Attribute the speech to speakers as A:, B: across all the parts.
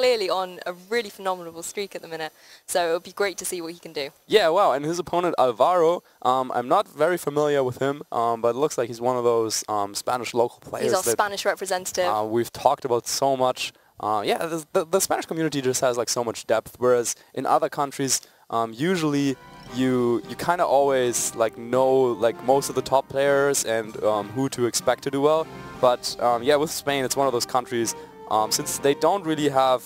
A: clearly on a really phenomenal streak at the minute. So it would be great to see what he can do.
B: Yeah, wow, and his opponent Alvaro, I'm not very familiar with him, but it looks like he's one of those Spanish local players.
A: He's our Spanish representative.
B: We've talked about so much. Yeah, the Spanish community just has like so much depth, whereas in other countries, usually you kind of always like know like most of the top players and who to expect to do well. But yeah, with Spain, it's one of those countries since they don't really have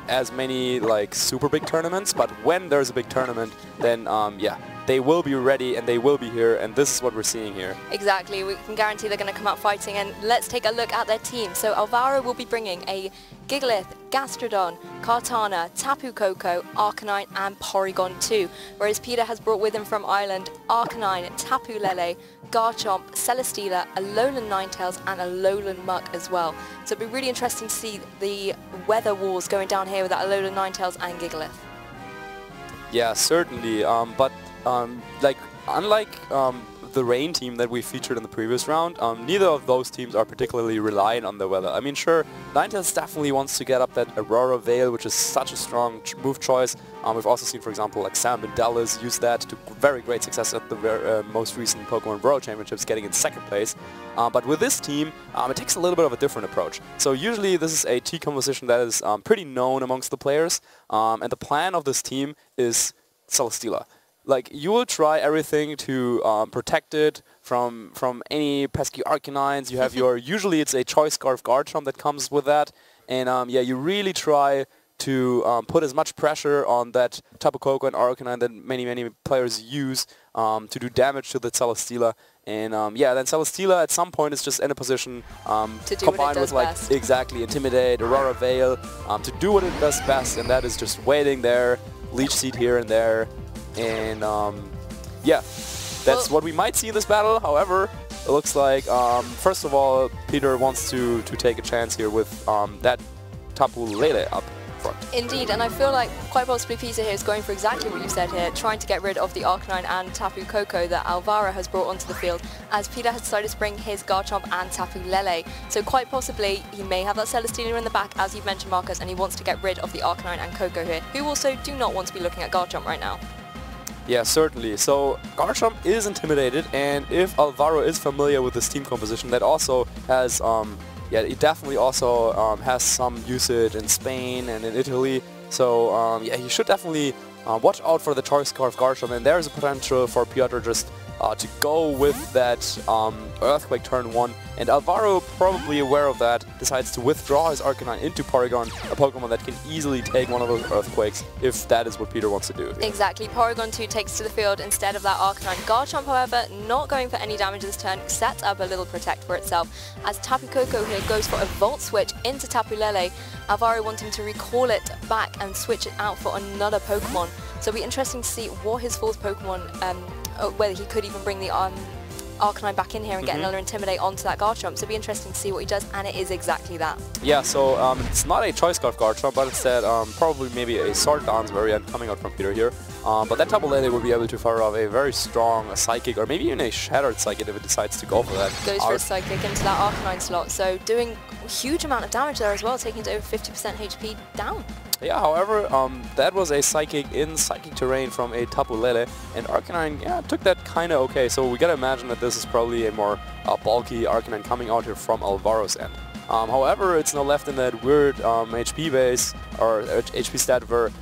B: as many like super big tournaments. But when there's a big tournament, then yeah, they will be ready and they will be here, and this is what we're seeing here. Exactly,
A: we can guarantee they're going to come out fighting, and let's take a look at their team. So Alvaro will be bringing a Gigalith, Gastrodon, Kartana, Tapu Koko, Arcanine and Porygon 2, whereas Peter has brought with him from Ireland Arcanine, Tapu Lele, Garchomp, Celesteela, a Alolan Ninetales and a Alolan Muck as well. So it'll be really interesting to see the weather wars going down here with that Alolan Ninetales and Gigalith.
B: Yeah, certainly, but like unlike the rain team that we featured in the previous round, neither of those teams are particularly reliant on the weather. I mean, sure, Ninetales definitely wants to get up that Aurora Veil, which is such a strong move choice. We've also seen, for example, like Sam Mendelis use that to very great success at the most recent Pokemon World Championships, getting in second place. But with this team, it takes a little bit of a different approach. So usually this is a team composition that is pretty known amongst the players, and the plan of this team is Celesteela. Like, you will try everything to protect it from any pesky Arcanines. You have your, usually it's a Choice Scarf Garchomp that comes with that. And yeah, you really try to put as much pressure on that Tapu Koko and Arcanine that many players use to do damage to the Celesteela. And yeah, then Celesteela at some point is just in a position
A: to do
B: combined
A: what it
B: with
A: does
B: like
A: best.
B: Exactly, Intimidate, Aurora Veil, to do what it does best, and that is just waiting there, Leech Seed here and there. And yeah, that's what we might see in this battle. However, it looks like first of all, Peter wants to take a chance here with that Tapu Lele up front.
A: Indeed, and I feel like quite possibly Peter here is going for exactly what you said here, trying to get rid of the Arcanine and Tapu Koko that Alvaro has brought onto the field, as Peter has decided to bring his Garchomp and Tapu Lele. So quite possibly he may have that Celesteela in the back, as you've mentioned, Marcus, and he wants to get rid of the Arcanine and Koko here, who also do not want to be looking at Garchomp right now.
B: Yeah, certainly. So Garchomp is intimidated, and if Alvaro is familiar with this team composition, that also has, yeah, it definitely also has some usage in Spain and in Italy. So yeah, he should definitely watch out for the Choice Scarf Garchomp, and there is a potential for Piotr just to go with that Earthquake turn 1, and Alvaro, probably aware of that, decides to withdraw his Arcanine into Porygon, a Pokemon that can easily take one of those Earthquakes if that is what Peter wants to do.
A: Exactly, Porygon 2 takes to the field instead of that Arcanine. Garchomp, however, not going for any damage this turn, sets up a little Protect for itself, as Tapu Koko here goes for a Volt Switch into Tapu Lele, Alvaro wanting to recall it back and switch it out for another Pokemon. So it'll be interesting to see what his fourth Pokemon, whether he could even bring the Arcanine back in here and get another Intimidate onto that Garchomp. So it'll be interesting to see what he does, and it is exactly that.
B: Yeah, so it's not a Choice Scarf Garchomp, but instead probably maybe a Sword Dance variant coming out from Peter here. But that Tapu Lele will be able to fire off a very strong Psychic, or maybe even a Shattered Psychic if it decides to go for that.
A: Goes for a Psychic into that Arcanine slot, so doing a huge amount of damage there as well, taking it to over 50% HP down.
B: Yeah, however, that was a Psychic in Psychic terrain from a Tapu Lele, and Arcanine, yeah, took that kind of okay. So we gotta imagine that this is probably a more bulky Arcanine coming out here from Alvaro's end. However, it's now left in that weird HP base, or HP stat where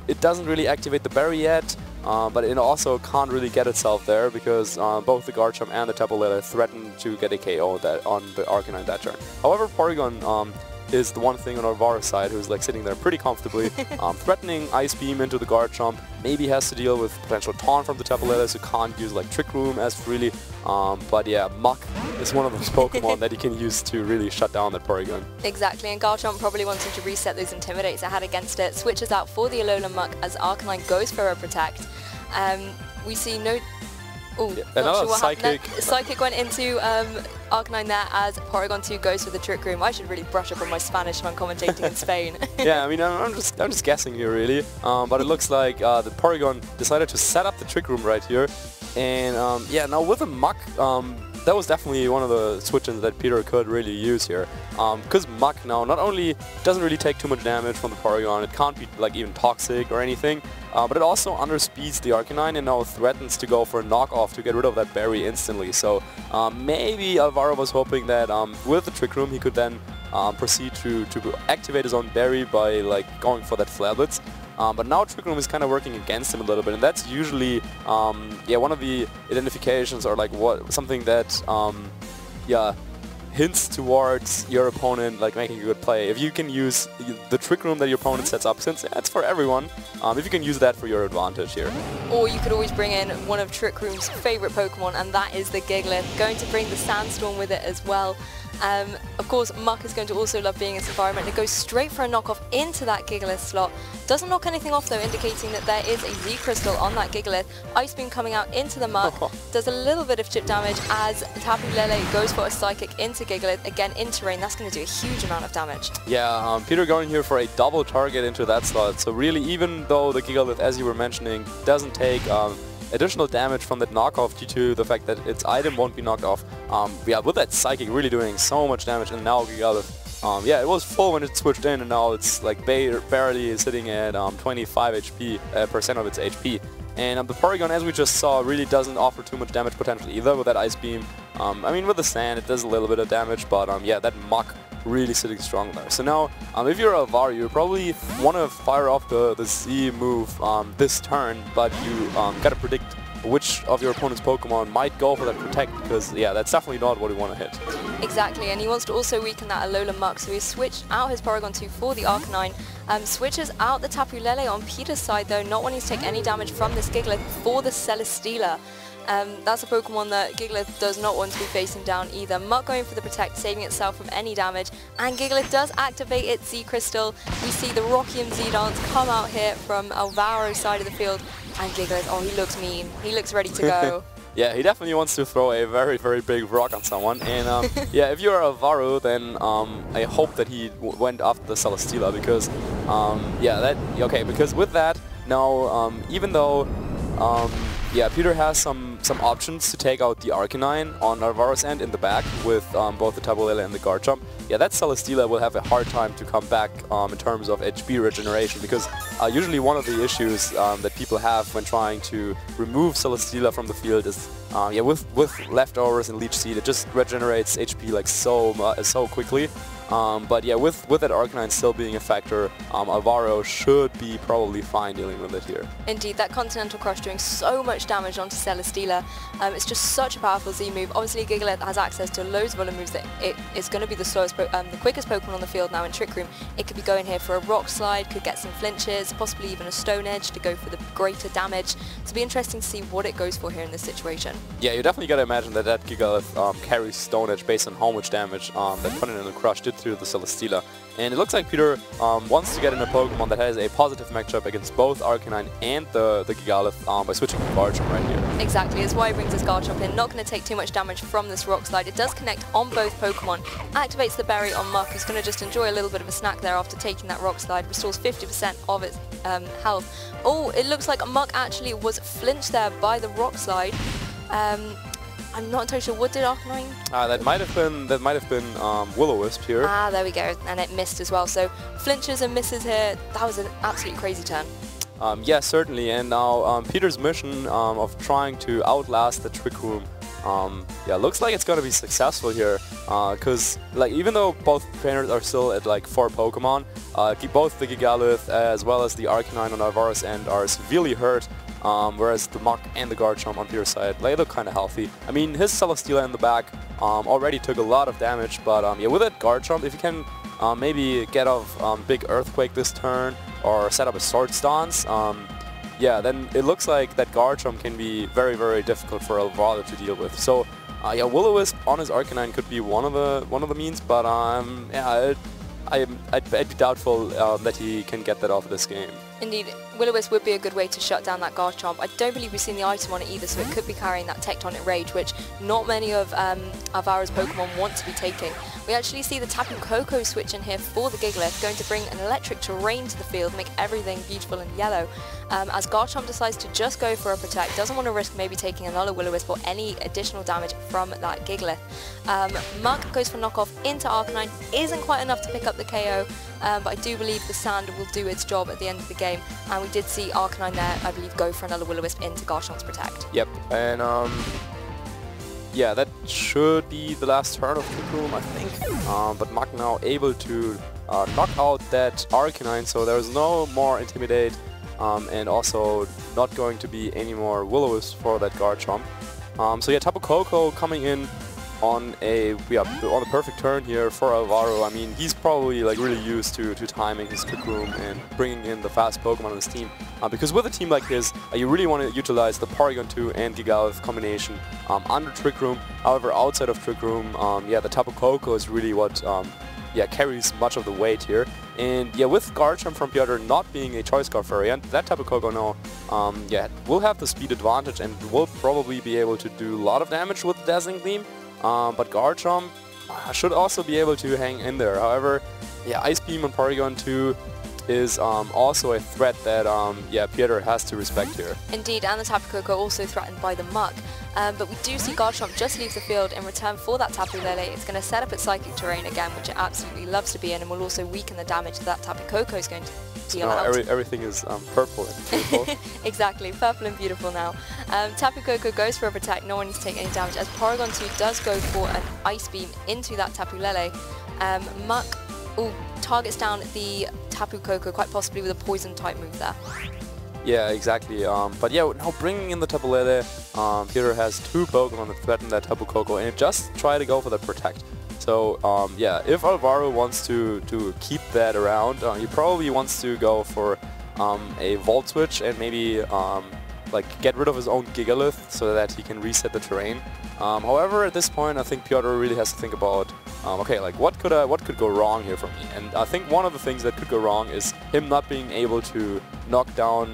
B: it doesn't really activate the berry yet, but it also can't really get itself there because both the Garchomp and the Tapu Lele threaten to get a KO on the Arcanine that turn. However, Porygon is the one thing on Alvaro's side who's like sitting there pretty comfortably, threatening Ice Beam into the Garchomp, maybe has to deal with potential Taunt from the Tapu Lele, so can't use like Trick Room as freely, but yeah, Muck is one of those Pokemon that he can use to really shut down that Porygon.
A: Exactly, and Garchomp probably wanting to reset those Intimidates it had against it, switches out for the Alolan Muck as Arcanine goes for a Protect. We see no... Ooh,
B: yeah,
A: not
B: another
A: sure what
B: Psychic.
A: Psychic went into Arcanine there as Porygon 2 goes for the Trick Room. I should really brush up on my Spanish when commentating in Spain.
B: Yeah, I mean, I'm just guessing here really, but it looks like the Porygon decided to set up the Trick Room right here, and yeah, now with a Muck, that was definitely one of the switch-ins that Peter could really use here. Because Muck now not only doesn't really take too much damage from the Porygon, it can't be like even toxic or anything, but it also underspeeds the Arcanine and now threatens to go for a knockoff to get rid of that berry instantly. So maybe Alvaro was hoping that with the Trick Room he could then proceed to activate his own berry by like going for that Flare Blitz. But now Trick Room is kind of working against him a little bit, and that's usually one of the identifications, or like something that hints towards your opponent like making a good play. If you can use the Trick Room that your opponent sets up, since it's for everyone, if you can use that for your advantage here.
A: Or you could always bring in one of Trick Room's favorite Pokemon, and that is the Gigalith, going to bring the Sandstorm with it as well. Of course, Muck is going to also love being in this environment. It goes straight for a knockoff into that Gigalith slot. Doesn't knock anything off though, indicating that there is a Z Crystal on that Gigalith. Ice Beam coming out into the Muck, does a little bit of chip damage as Tapu Lele goes for a Psychic into Gigalith, again into Rain. That's going to do a huge amount of damage.
B: Yeah, Peter going here for a double target into that slot. So really, even though the Gigalith, as you were mentioning, doesn't take additional damage from that knockoff due to the fact that its item won't be knocked off. With that Psychic really doing so much damage, and now Gigalith, it was full when it switched in, and now it's like barely sitting at 25 percent of its HP. And the Porygon, as we just saw, really doesn't offer too much damage potential either with that Ice Beam. I mean, with the Sand, it does a little bit of damage, but that Muck really sitting strong there. So now, if you're Alvaro, you probably want to fire off the Z move this turn, but you gotta predict which of your opponent's Pokemon might go for that Protect, because that's definitely not what we want to hit.
A: Exactly, and he wants to also weaken that Alola Muck, so he switched out his Porygon 2 for the Arcanine. Switches out the Tapu Lele on Peter's side though, not wanting to take any damage from this Gigalith for the Celesteela. That's a Pokemon that Gigalith does not want to be facing down either. Muck going for the Protect, saving itself from any damage, and Gigalith does activate its Z Crystal. We see the Rockium Z Dance come out here from Alvaro's side of the field, and Gigalith, oh, he looks mean. He looks ready to go.
B: Yeah, he definitely wants to throw a very, very big rock on someone. And if you're Alvaro, then I hope that he went after the Celesteela, because because with that, now even though Peter has some options to take out the Arcanine on Alvaro's end in the back with both the Tapu Lele and the Garchomp. That Celesteela will have a hard time to come back in terms of HP regeneration, because usually one of the issues that people have when trying to remove Celesteela from the field is with leftovers and Leech Seed, it just regenerates HP like so quickly. With that Arcanine still being a factor, Alvaro should be probably fine dealing with it here.
A: Indeed, that Continental Crush doing so much damage onto Celesteela. It's just such a powerful Z move. Obviously, Gigalith has access to loads of other moves that it's going to be the quickest Pokemon on the field now in Trick Room. It could be going here for a Rock Slide, could get some flinches, possibly even a Stone Edge to go for the greater damage. So it'll be interesting to see what it goes for here in this situation.
B: Yeah, you definitely got to imagine that Gigalith carries Stone Edge based on how much damage that Continental Crush did through the Celesteela. And it looks like Peter wants to get in a Pokemon that has a positive matchup against both Arcanine and the Gigalith by switching to Garchomp right here.
A: Exactly, that's why he brings his Garchomp in. Not going to take too much damage from this Rock Slide. It does connect on both Pokemon. Activates the Berry on Muck, who's going to just enjoy a little bit of a snack there after taking that Rock Slide. Restores 50% of its health. Oh, it looks like Muck actually was flinched there by the Rock Slide. I'm not entirely sure. What did Arcanine?
B: That might have been Will-O-Wisp here.
A: There we go, and it missed as well. So flinches and misses here. That was an absolutely crazy turn.
B: Yeah, certainly. And now Peter's mission of trying to outlast the Trick Room, looks like it's gonna be successful here. Because even though both trainers are still at 4 Pokemon, both the Gigalith as well as the Arcanine on Alvaro's end are severely hurt. Whereas the Muck and the Garchomp on Peter's side, they look kind of healthy. I mean, his Celesteela in the back already took a lot of damage, but with that Garchomp, if you can maybe get off Big Earthquake this turn or set up a Swords Dance, then it looks like that Garchomp can be very, very difficult for Alvaro to deal with. So Will-O-Wisp on his Arcanine could be one of the means, but I'd be doubtful that he can get that off of this game.
A: Indeed, Will-O-Wisp would be a good way to shut down that Garchomp. I don't believe we've seen the item on it either, so it could be carrying that Tectonic Rage, which not many of Alvaro's Pokemon want to be taking. We actually see the Tapu Koko switch in here for the Gigalith, going to bring an electric terrain to the field, make everything beautiful and yellow. As Garchomp decides to just go for a Protect, doesn't want to risk maybe taking another Will-O-Wisp or any additional damage from that Gigalith. Muck goes for knockoff into Arcanine, isn't quite enough to pick up the KO, but I do believe the Sand will do its job at the end of the game, and we did see Arcanine there, I believe, go for another Will-O-Wisp into Garchomp's Protect.
B: Yep, and yeah, that should be the last turn of Trick Room, I think, but Muck now able to knock out that Arcanine, so there's no more Intimidate, and also not going to be any more Will-O-Wisp for that Garchomp. So yeah, Tapu Koko coming in on a perfect turn here for Alvaro. I mean, he's probably like really used to timing his Trick Room and bringing in the fast Pokemon on his team. Because with a team like his, you really want to utilize the Porygon 2 and Gigalith combination under Trick Room. However, outside of Trick Room, yeah, the Tapu Koko is really what carries much of the weight here. And yeah, with Garchomp from Piotr not being a Choice Scarf variant, that Tapu Koko now will have the speed advantage and will probably be able to do a lot of damage with Dazzling Gleam. But Garchomp should also be able to hang in there. However, yeah, Ice Beam on Porygon 2 is also a threat that Piotr has to respect here.
A: Indeed, and the Tapu Koko also threatened by the Muck. But we do see Garchomp just leave the field in return for that Tapu Lele. It's going to set up its Psychic Terrain again, which it absolutely loves to be in, and will also weaken the damage that Tapu Koko is going to deal out.
B: Everything is purple and beautiful.
A: Exactly, purple and beautiful now. Tapu Koko goes for a Protect, no one needs to take any damage, as Porygon 2 does go for an Ice Beam into that Tapu Lele. Muck targets down the Tapu Koko, quite possibly with a Poison type move there.
B: Yeah, exactly. But yeah, now bringing in the Tapu Lele, Piotr has two Pokemon that threaten that Tapu Koko, and just try to go for the Protect. So yeah, if Alvaro wants to keep that around, he probably wants to go for a Volt Switch and maybe like get rid of his own Gigalith so that he can reset the terrain. However, at this point, I think Piotr really has to think about, okay, like what could go wrong here for me? And I think one of the things that could go wrong is him not being able to knock out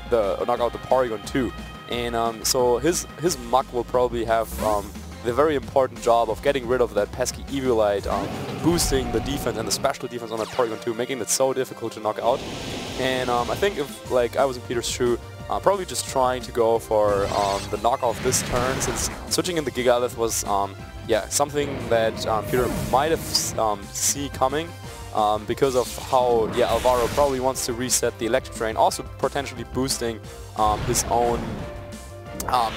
B: the Porygon 2. And so his Muck will probably have the very important job of getting rid of that pesky Eviolite, boosting the defense and the special defense on that Porygon 2, making it so difficult to knock out. And I think if like I was in Peter's shoe, probably just trying to go for the knockoff this turn, since switching in the Gigalith was something that Peter might have seen coming, because of how Alvaro probably wants to reset the Electric Terrain, also potentially boosting his own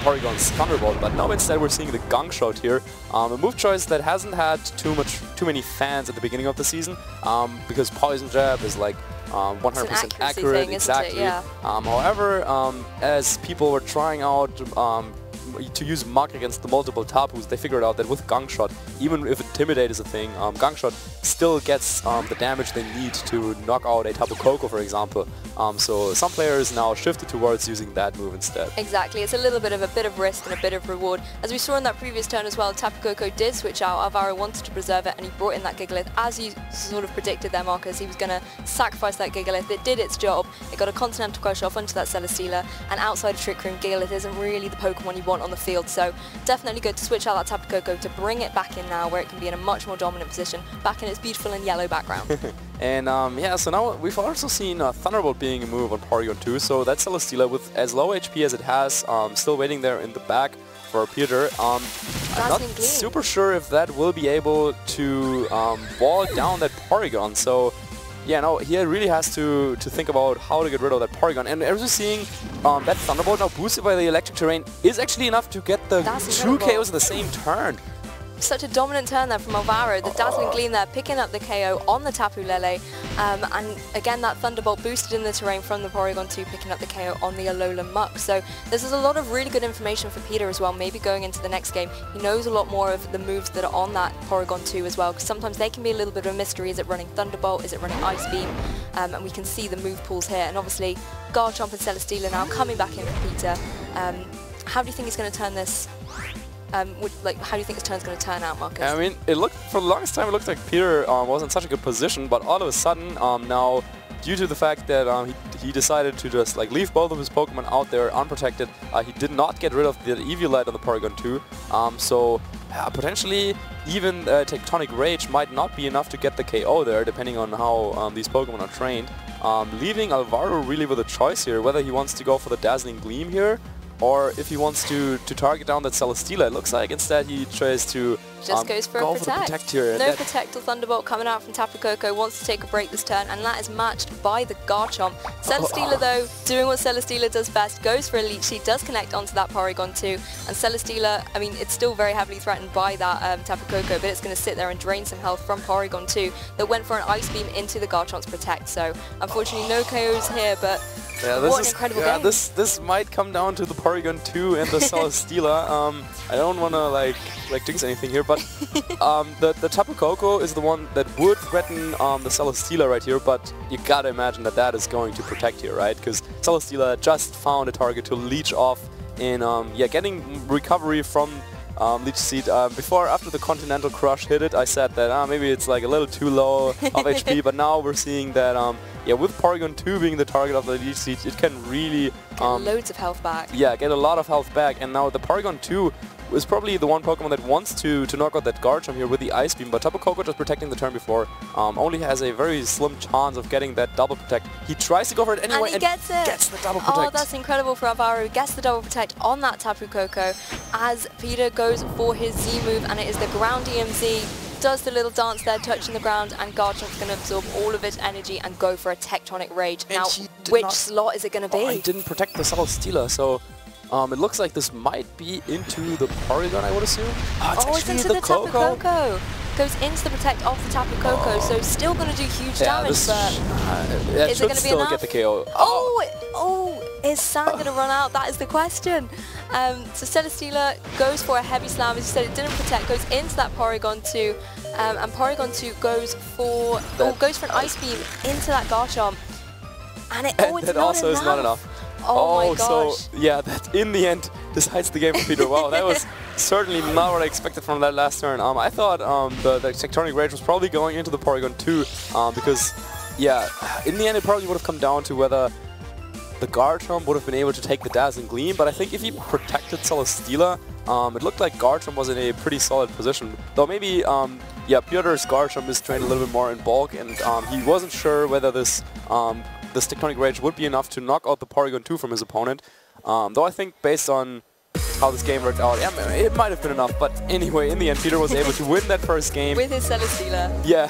B: Porygon's Thunderbolt. But now instead we're seeing the Gong Shot here, a move choice that hasn't had too many fans at the beginning of the season, because Poison Jab is like 100% accurate,
A: thing,
B: exactly.
A: Yeah.
B: However, as people were trying out to use Muck against the multiple Tapus, they figured out that with Gong Shot, even if Intimidate is a thing, Gong Shot still gets the damage they need to knock out a Tapu Koko, for example. So some players now shifted towards using that move instead.
A: Exactly, it's a little bit of risk and a bit of reward. As we saw in that previous turn as well, Tapu Koko did switch out. Alvaro wanted to preserve it, and he brought in that Gigalith. As you sort of predicted there, Marcus, he was going to sacrifice that Gigalith. It did its job. It got a Continental Crush off onto that Celesteela, and outside of Trick Room, Gigalith isn't really the Pokemon you want on the field, so definitely good to switch out that Tapu Koko to bring it back in now, where it can be in a much more dominant position, back in its beautiful and yellow background.
B: And yeah, so now we've also seen Thunderbolt being a move on Porygon 2, so that Celesteela, with as low HP as it has, still waiting there in the back for Piotr. I'm not super sure if that will be able to wall down that Porygon, so yeah, no, he really has to think about how to get rid of that Porygon. And as we're seeing, that Thunderbolt now boosted by the Electric Terrain is actually enough to get the two KOs in the same turn.
A: Such a dominant turn there from Alvaro. The Dazzling Gleam there picking up the KO on the Tapu Lele, and again that Thunderbolt boosted in the terrain from the Porygon 2, picking up the KO on the Alola Muck. So this is a lot of really good information for Peter as well, maybe going into the next game. He knows a lot more of the moves that are on that Porygon 2 as well, because sometimes they can be a little bit of a mystery. Is it running Thunderbolt? Is it running Ice Beam? And we can see the move pools here, and obviously Garchomp and Celesteela now coming back in for Peter. How do you think he's going to turn this? How do you think this turn's going to turn out, Marcus?
B: I mean, for the longest time it looked like Peter was in such a good position, but all of a sudden now due to the fact that he decided to just like leave both of his Pokemon out there unprotected, he did not get rid of the Eviolite on the Porygon 2. So potentially even Tectonic Rage might not be enough to get the KO there, depending on how these Pokemon are trained. Leaving Alvaro really with a choice here, whether he wants to go for the Dazzling Gleam here, or if he wants to target down that Celesteela. It looks like instead he tries to
A: just goes for
B: go
A: a protect.
B: For the protect here.
A: No protect or Thunderbolt coming out from Tapu Koko, wants to take a break this turn, and that is matched by the Garchomp. Celesteela though, doing what Celesteela does best, goes for a Leech Seed, does connect onto that Porygon 2, and Celesteela, I mean, it's still very heavily threatened by that Tapu Koko, but it's going to sit there and drain some health from Porygon 2 that went for an Ice Beam into the Garchomp's protect. So unfortunately no KOs here, but
B: yeah,
A: what an incredible game.
B: This might come down to the Porygon 2 and the Celesteela. I don't want to like jinx anything here, but the Tapu Koko is the one that would threaten the Celesteela right here, but you gotta imagine that that is going to protect here, right? Because Celesteela just found a target to leech off in getting recovery from Leech Seed. After the Continental Crush hit it, I said that maybe it's like a little too low of HP, but now we're seeing that with Porygon 2 being the target of the Leech Seed, it can really
A: get loads of health back. Yeah,
B: get a lot of health back, and now the Porygon 2 is probably the one Pokemon that wants to knock out that Garchomp here with the Ice Beam, but Tapu Koko, just protecting the turn before, only has a very slim chance of getting that double protect. He tries to go for it anyway
A: and gets the double protect. Oh, that's incredible for Alvaro. Gets the double protect on that Tapu Koko as Peter goes for his Z move, and it is the Ground EMZ. Does the little dance there, touching the ground, and Garchomp's going to absorb all of its energy and go for a Tectonic Rage.
B: And
A: now, which slot is it going to be?
B: He didn't protect the Celesteela, so it looks like this might be into the Porygon, I would assume.
A: It's into the Tapu Koko. Goes into the protect off the Tapu Koko, so still going to do huge damage, but is it going to be enough?
B: Get the KO.
A: Is Sand going to run out? That is the question. So Celesteela goes for a heavy slam, as you said, it didn't protect, goes into that Porygon 2, and Porygon 2 goes for an Ice Beam into that Garchomp, and
B: that also is not enough.
A: Oh my gosh.
B: So yeah, that in the end decides the game for Peter. Wow, that was certainly not what I expected from that last turn. I thought the Tectonic Rage was probably going into the Porygon 2 because, yeah, in the end it probably would have come down to whether the Garchomp would have been able to take the Dazzling Gleam, but I think if he protected Celesteela, it looked like Garchomp was in a pretty solid position. Though maybe, Peter's Garchomp is trained a little bit more in bulk, and he wasn't sure whether this Tectonic Rage would be enough to knock out the Porygon 2 from his opponent. Though I think based on how this game worked out, it might have been enough. But anyway, in the end, Peter was able to win that first game.
A: With his Celesteela.
B: Yeah.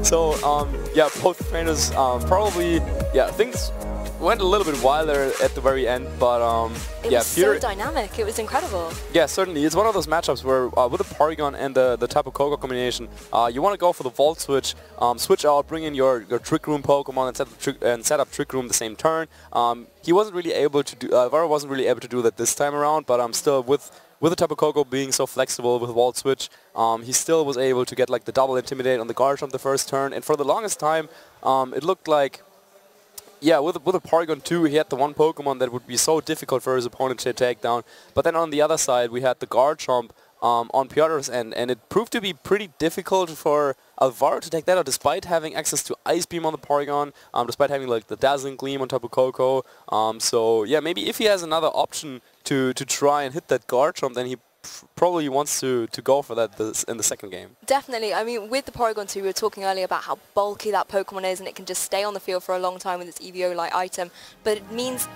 B: So, both trainers probably, things went a little bit wilder at the very end, but
A: it was Peter, so dynamic. It was incredible.
B: Yeah, certainly. It's one of those matchups where with the Porygon and the Tapu Koko combination, you want to go for the Volt Switch, switch out, bring in your Trick Room Pokemon and set up Trick Room the same turn. He wasn't really able to do. Alvaro wasn't really able to do that this time around, but still with the Tapu Koko being so flexible with Volt Switch, he still was able to get like the double Intimidate on the Garchomp the first turn, and for the longest time, it looked like. Yeah, with a Porygon 2, he had the one Pokemon that would be so difficult for his opponent to take down. But then on the other side, we had the Garchomp on Piotr's end, and it proved to be pretty difficult for Alvaro to take that out, despite having access to Ice Beam on the Porygon, despite having like the Dazzling Gleam on Tapu Koko. So yeah, maybe if he has another option to try and hit that Garchomp, then he probably wants to go for that in the second game.
A: Definitely. I mean, with the Porygon 2, we were talking earlier about how bulky that Pokemon is, and it can just stay on the field for a long time with its EVO-like item. But it means,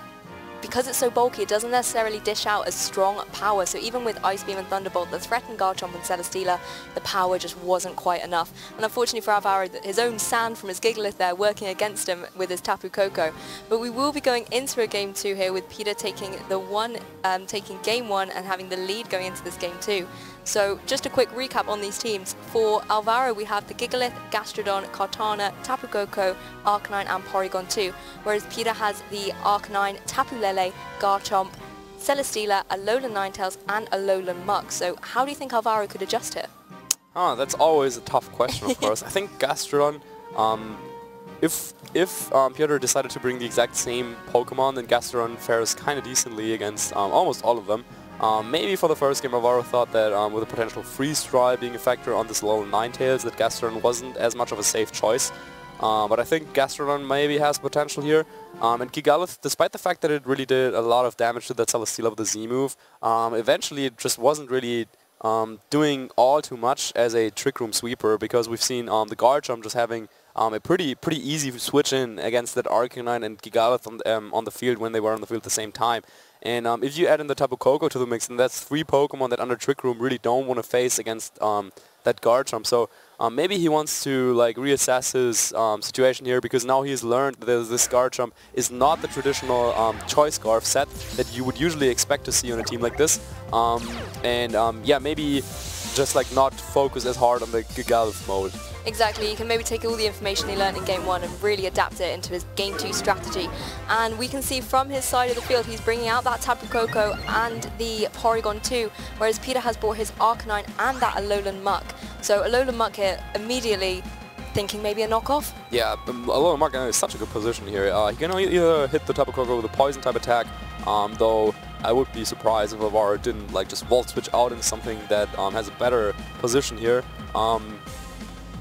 A: because it's so bulky, it doesn't necessarily dish out as strong power. So even with Ice Beam and Thunderbolt that threatened Garchomp and Celesteela, the power just wasn't quite enough. And unfortunately for Alvaro, his own Sand from his Gigalith there working against him with his Tapu Koko. But we will be going into a game 2 here with Peter taking taking game 1 and having the lead going into this game 2. So just a quick recap on these teams. For Alvaro, we have the Gigalith, Gastrodon, Kartana, Tapu Koko, Arcanine and Porygon 2, whereas Peter has the Arcanine, Tapu Lele, Garchomp, Celesteela, Alolan Ninetales and Alolan Muk. So how do you think Alvaro could adjust here?
B: That's always a tough question, of course. I think Gastrodon, if Piotr decided to bring the exact same Pokemon, then Gastrodon fares kind of decently against almost all of them. Maybe for the first game, Alvaro thought that with a potential Freeze Dry being a factor on this Alolan Ninetales, that Gastrodon wasn't as much of a safe choice. but I think Gastrodon maybe has potential here. And Gigalith, despite the fact that it really did a lot of damage to that Celesteela with the Z move, eventually it just wasn't really doing all too much as a Trick Room sweeper, because we've seen the Guard Jump just having a pretty easy switch in against that Arcanine and Gigalith on the field when they were on the field at the same time. And if you add in the Tapu Koko to the mix, then that's 3 Pokemon that under Trick Room really don't want to face against that Guard Jump. So maybe he wants to like reassess his situation here, because now he's learned that this Guard Jump is not the traditional Choice Scarf set that you would usually expect to see on a team like this. Yeah, maybe just like not focus as hard on the Gigalith mode.
A: Exactly, you can maybe take all the information he learned in Game 1 and really adapt it into his Game 2 strategy. And we can see from his side of the field he's bringing out that Tapu Koko and the Porygon 2, whereas Peter has brought his Arcanine and that Alolan Muck. So Alolan Muck here immediately thinking maybe a knockoff?
B: Yeah, Alolan Muck is such a good position here. He can either hit the Tapu Koko with a Poison type attack, though I would be surprised if Alvaro didn't like just Volt Switch out into something that has a better position here.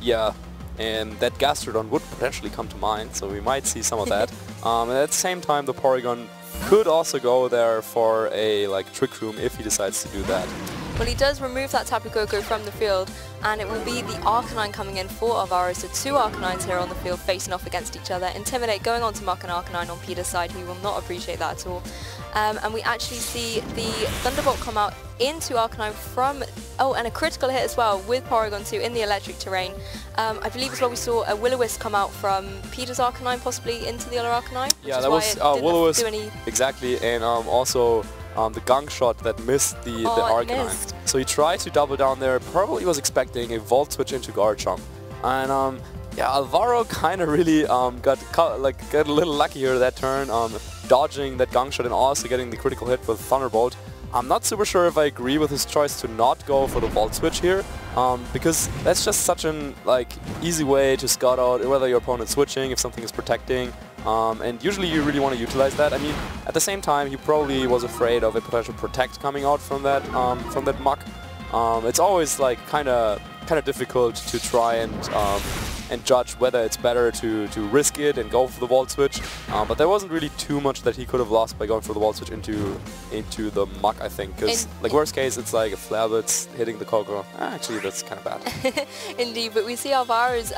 B: Yeah, and that Gastrodon would potentially come to mind, so we might see some of that. And at the same time, the Porygon could also go there for a like Trick Room if he decides to do that.
A: Well, he does remove that Tapu Koko from the field, and it will be the Arcanine coming in for Alvaro. So 2 Arcanines here on the field facing off against each other. Intimidate going on to Muck and Arcanine on Peter's side. He will not appreciate that at all. And we actually see the Thunderbolt come out into Arcanine from, oh, and a critical hit as well with Porygon 2 in the electric terrain. I believe as well we saw a Will-O-Wisp come out from Peter's Arcanine possibly into the other Arcanine.
B: Yeah, that was Will-O-Wisp, exactly, and also the Gunk Shot that missed the Arcanine. So he tried to double down there, probably was expecting a Volt Switch into Guard Jump. And yeah, Alvaro kind of really got a little lucky here that turn, dodging that Gunk Shot and also getting the critical hit with Thunderbolt. I'm not super sure if I agree with his choice to not go for the Volt Switch here, because that's just such an easy way to scout out whether your opponent's switching, if something is protecting, and usually you really want to utilize that. I mean, at the same time, he probably was afraid of a potential Protect coming out from that Muck. It's always like kind of difficult to try and judge whether it's better to risk it and go for the Volt Switch, but there wasn't really too much that he could have lost by going for the Volt Switch into the Muck, I think, because like worst case it's like a Flabbits hitting the Koko. Actually, that's kind of bad.
A: Indeed, but we see Alvaro's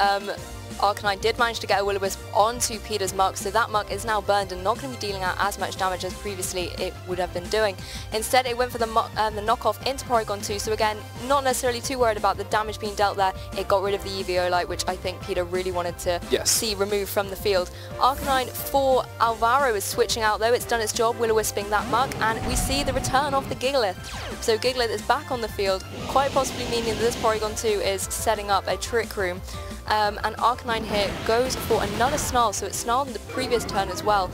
A: Arcanine did manage to get a Will-O-Wisp onto Peter's Muck, so that Muck is now burned and not going to be dealing out as much damage as previously it would have been doing. Instead, it went for the knockoff into Porygon 2, so again, not necessarily too worried about the damage being dealt there. It got rid of the Eviolite, which I think Peter really wanted to see removed from the field. Arcanine for Alvaro is switching out though, it's done its job, Will-O-Wisping that Muck, and we see the return of the Gigalith. So Gigalith is back on the field, quite possibly meaning that this Porygon 2 is setting up a Trick Room. And Arcanine here goes for another Snarl, so it snarled in the previous turn as well.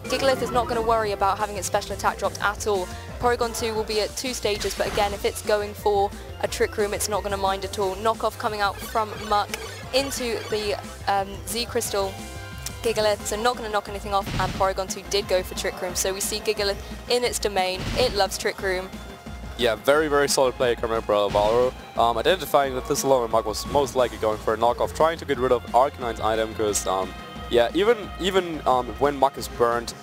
A: Gigalith is not going to worry about having its special attack dropped at all. Porygon 2 will be at 2 stages, but again, if it's going for a Trick Room, it's not going to mind at all. Knockoff coming out from Muck into the Z-Crystal Gigalith, so not going to knock anything off, and Porygon 2 did go for Trick Room. So we see Gigalith in its domain, it loves Trick Room.
B: Yeah, very solid play coming from Alvaro. Identifying that this Alolan Muck was most likely going for a knockoff, trying to get rid of Arcanine's item, because yeah, even when Muck is burned,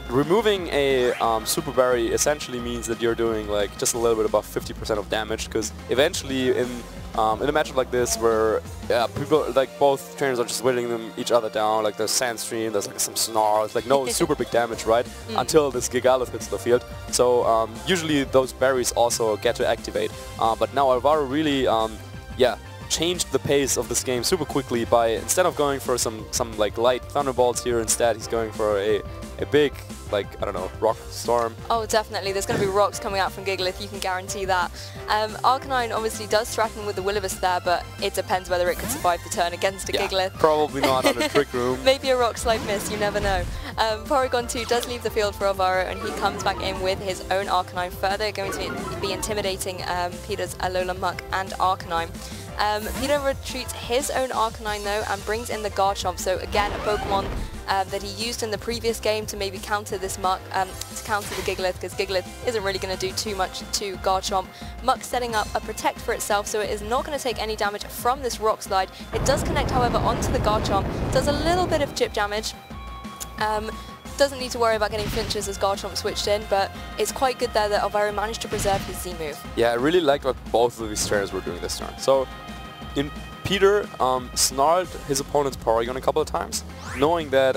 B: removing a Super Berry essentially means that you're doing like just a little bit above 50% of damage, because eventually in a matchup like this where people like both trainers are just whittling each other down, like there's Sandstream, there's like some Snarls, like no super big damage, right? Until this Gigalith hits the field. So usually those berries also get to activate. But now Alvaro really changed the pace of this game super quickly by, instead of going for some like light Thunderbolts here, instead he's going for a big, like, I don't know, Rock Storm. Oh,
A: definitely. There's going to be rocks coming out from Gigalith, you can guarantee that. Arcanine obviously does threaten with the Will-O-Wisp there, but it depends whether it could survive the turn against a Gigalith.
B: Probably not on a Trick Room.
A: Maybe a Rock Slide miss, you never know. Porygon 2 does leave the field for Alvaro, and he comes back in with his own Arcanine, further going to be intimidating Peter's Alolan Muck and Arcanine. Peter retreats his own Arcanine though and brings in the Garchomp. So again, a Pokemon that he used in the previous game to maybe counter this Muck, to counter the Gigalith, because Gigalith isn't really going to do too much to Garchomp. Muck setting up a Protect for itself, so it is not going to take any damage from this Rock Slide. It does connect, however, onto the Garchomp, does a little bit of chip damage. Doesn't need to worry about getting flinches as Garchomp switched in, but it's quite good there that Alvaro managed to preserve his Z move.
B: Yeah, I really liked what both of these trainers were doing this turn. So, Peter snarled his opponent's Porygon a couple of times, knowing that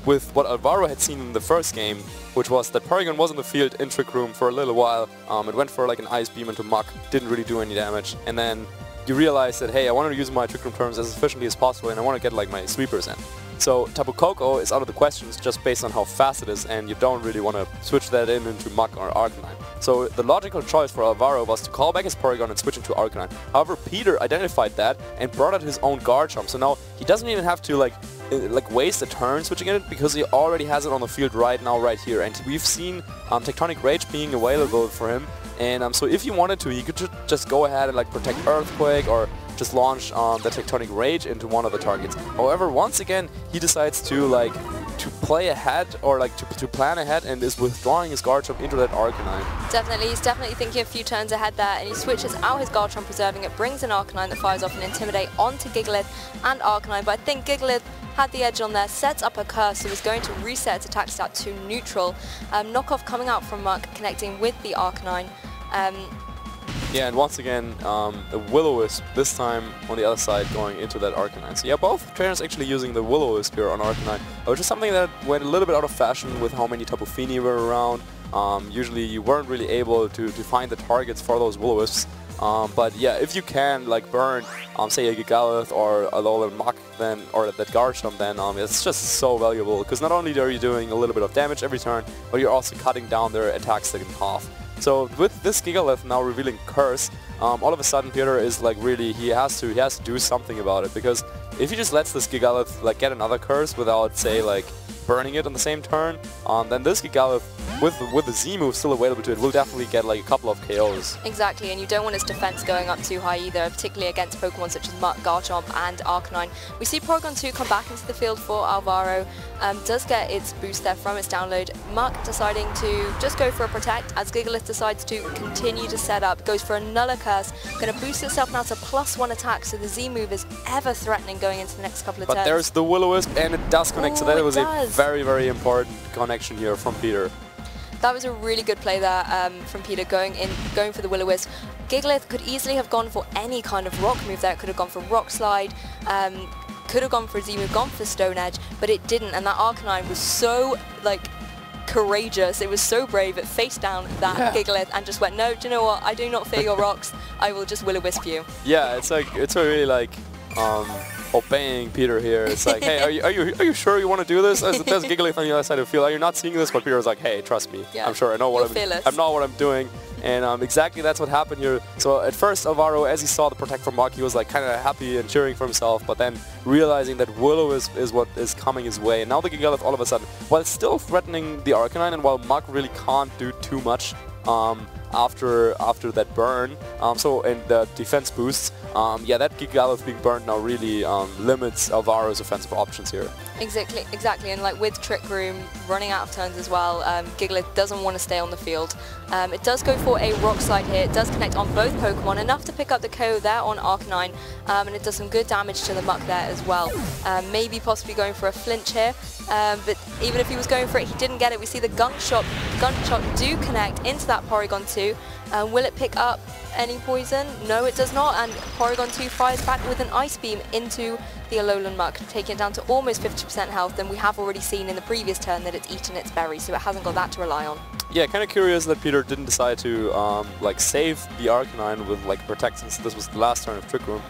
B: with what Alvaro had seen in the first game, which was that Porygon was in the field in Trick Room for a little while, it went for like an Ice Beam into Muck, didn't really do any damage, and then you realize that, hey, I want to use my Trick Room turns as efficiently as possible and I want to get like my sweepers in. So Tapu Koko is out of the questions just based on how fast it is, and you don't really want to switch that into Muck or Arcanine. So the logical choice for Alvaro was to call back his Porygon and switch into Arcanine. However, Peter identified that and brought out his own Garchomp, so now he doesn't even have to like waste a turn switching it, because he already has it on the field right now, right here. And we've seen Tectonic Rage being available for him, and so if you wanted to, you could just go ahead and like Protect Earthquake or just launch the Tectonic Rage into one of the targets. However, once again, he decides to play ahead, or like to plan ahead, and is withdrawing his Garchomp into that Arcanine.
A: Definitely, he's definitely thinking a few turns ahead there, and he switches out his Garchomp, preserving it, brings an Arcanine that fires off an Intimidate onto Gigalith and Arcanine, but I think Gigalith had the edge on there, sets up a Curse, so is going to reset its attack stat to neutral. Knockoff coming out from Muck, connecting with the Arcanine.
B: Yeah, and once again, the Will-O-Wisp, this time on the other side, going into that Arcanine. So yeah, both trainers actually using the Will-O-Wisp here on Arcanine, which is something that went a little bit out of fashion with how many Tapu Fini were around. Usually you weren't really able to find the targets for those Will-O-Wisps. But yeah, if you can like burn, say a Gigalith or a Alolan Muck, then, or that Garchomp, then it's just so valuable, because not only are you doing a little bit of damage every turn, but you're also cutting down their attack stick in half. So with this Gigalith now revealing Curse, all of a sudden Peter is like really, he has to do something about it, because if he just lets this Gigalith like get another Curse without, say, like burning it on the same turn, then this Gigalith with the Z move still available to it will definitely get like a couple of KOs.
A: Exactly, and you don't want its defense going up too high either, particularly against Pokemon such as Muck, Garchomp and Arcanine. We see Porygon 2 come back into the field for Alvaro, does get its boost there from its download. Muck deciding to just go for a Protect, as Gigalith decides to continue to set up, goes for another Curse, going to boost itself now to +1 attack, so the Z move is ever threatening going into the next couple of turns.
B: But there's the Will-O-Wisp, and it does connect, so that was a very, very important connection here from Peter.
A: That was a really good play there from Peter, going for the Will-O-Wisp. Gigalith could easily have gone for any kind of rock move there. It could have gone for Rock Slide, could have gone for a Z move, gone for Stone Edge, but it didn't, and that Arcanine was so like courageous, it was so brave, it faced down that Gigalith and just went, no, do you know what, I do not fear your rocks, I will just Will-O-Wisp you.
B: Yeah, it's really like obeying Peter here. It's like, hey, are you sure you want to do this? There's Gigalith on the other side of the field. Are you not seeing this? But Peter was like, hey, trust me. Yeah, I'm sure. I know what I'm not what I'm doing. And exactly that's what happened here. So at first, Alvaro, as he saw the Protect from Muck, he was like kind of happy and cheering for himself. But then realizing that Will-O-Wisp is what is coming his way. And now the Gigalith all of a sudden, while still threatening the Arcanine, and while Muck really can't do too much after that burn, and the defense boosts, yeah, that Gigalith being burned now really limits Alvaro's offensive options here.
A: Exactly, and like with Trick Room running out of turns as well, Gigalith doesn't want to stay on the field. It does go for a Rock Slide here, it does connect on both Pokemon, enough to pick up the KO there on Arcanine, and it does some good damage to the Muck there as well. Maybe possibly going for a flinch here, but even if he was going for it, he didn't get it. We see the Gunshot do connect into that Porygon 2. Will it pick up any poison? No, it does not, and Porygon 2 fires back with an Ice Beam into the Alolan Muck, taking it down to almost 50% health, and we have already seen in the previous turn that it's eaten its berry, so it hasn't got that to rely on.
B: Yeah, kind of curious that Peter didn't decide to like save the Arcanine with like Protect, since this was the last turn of Trick Room.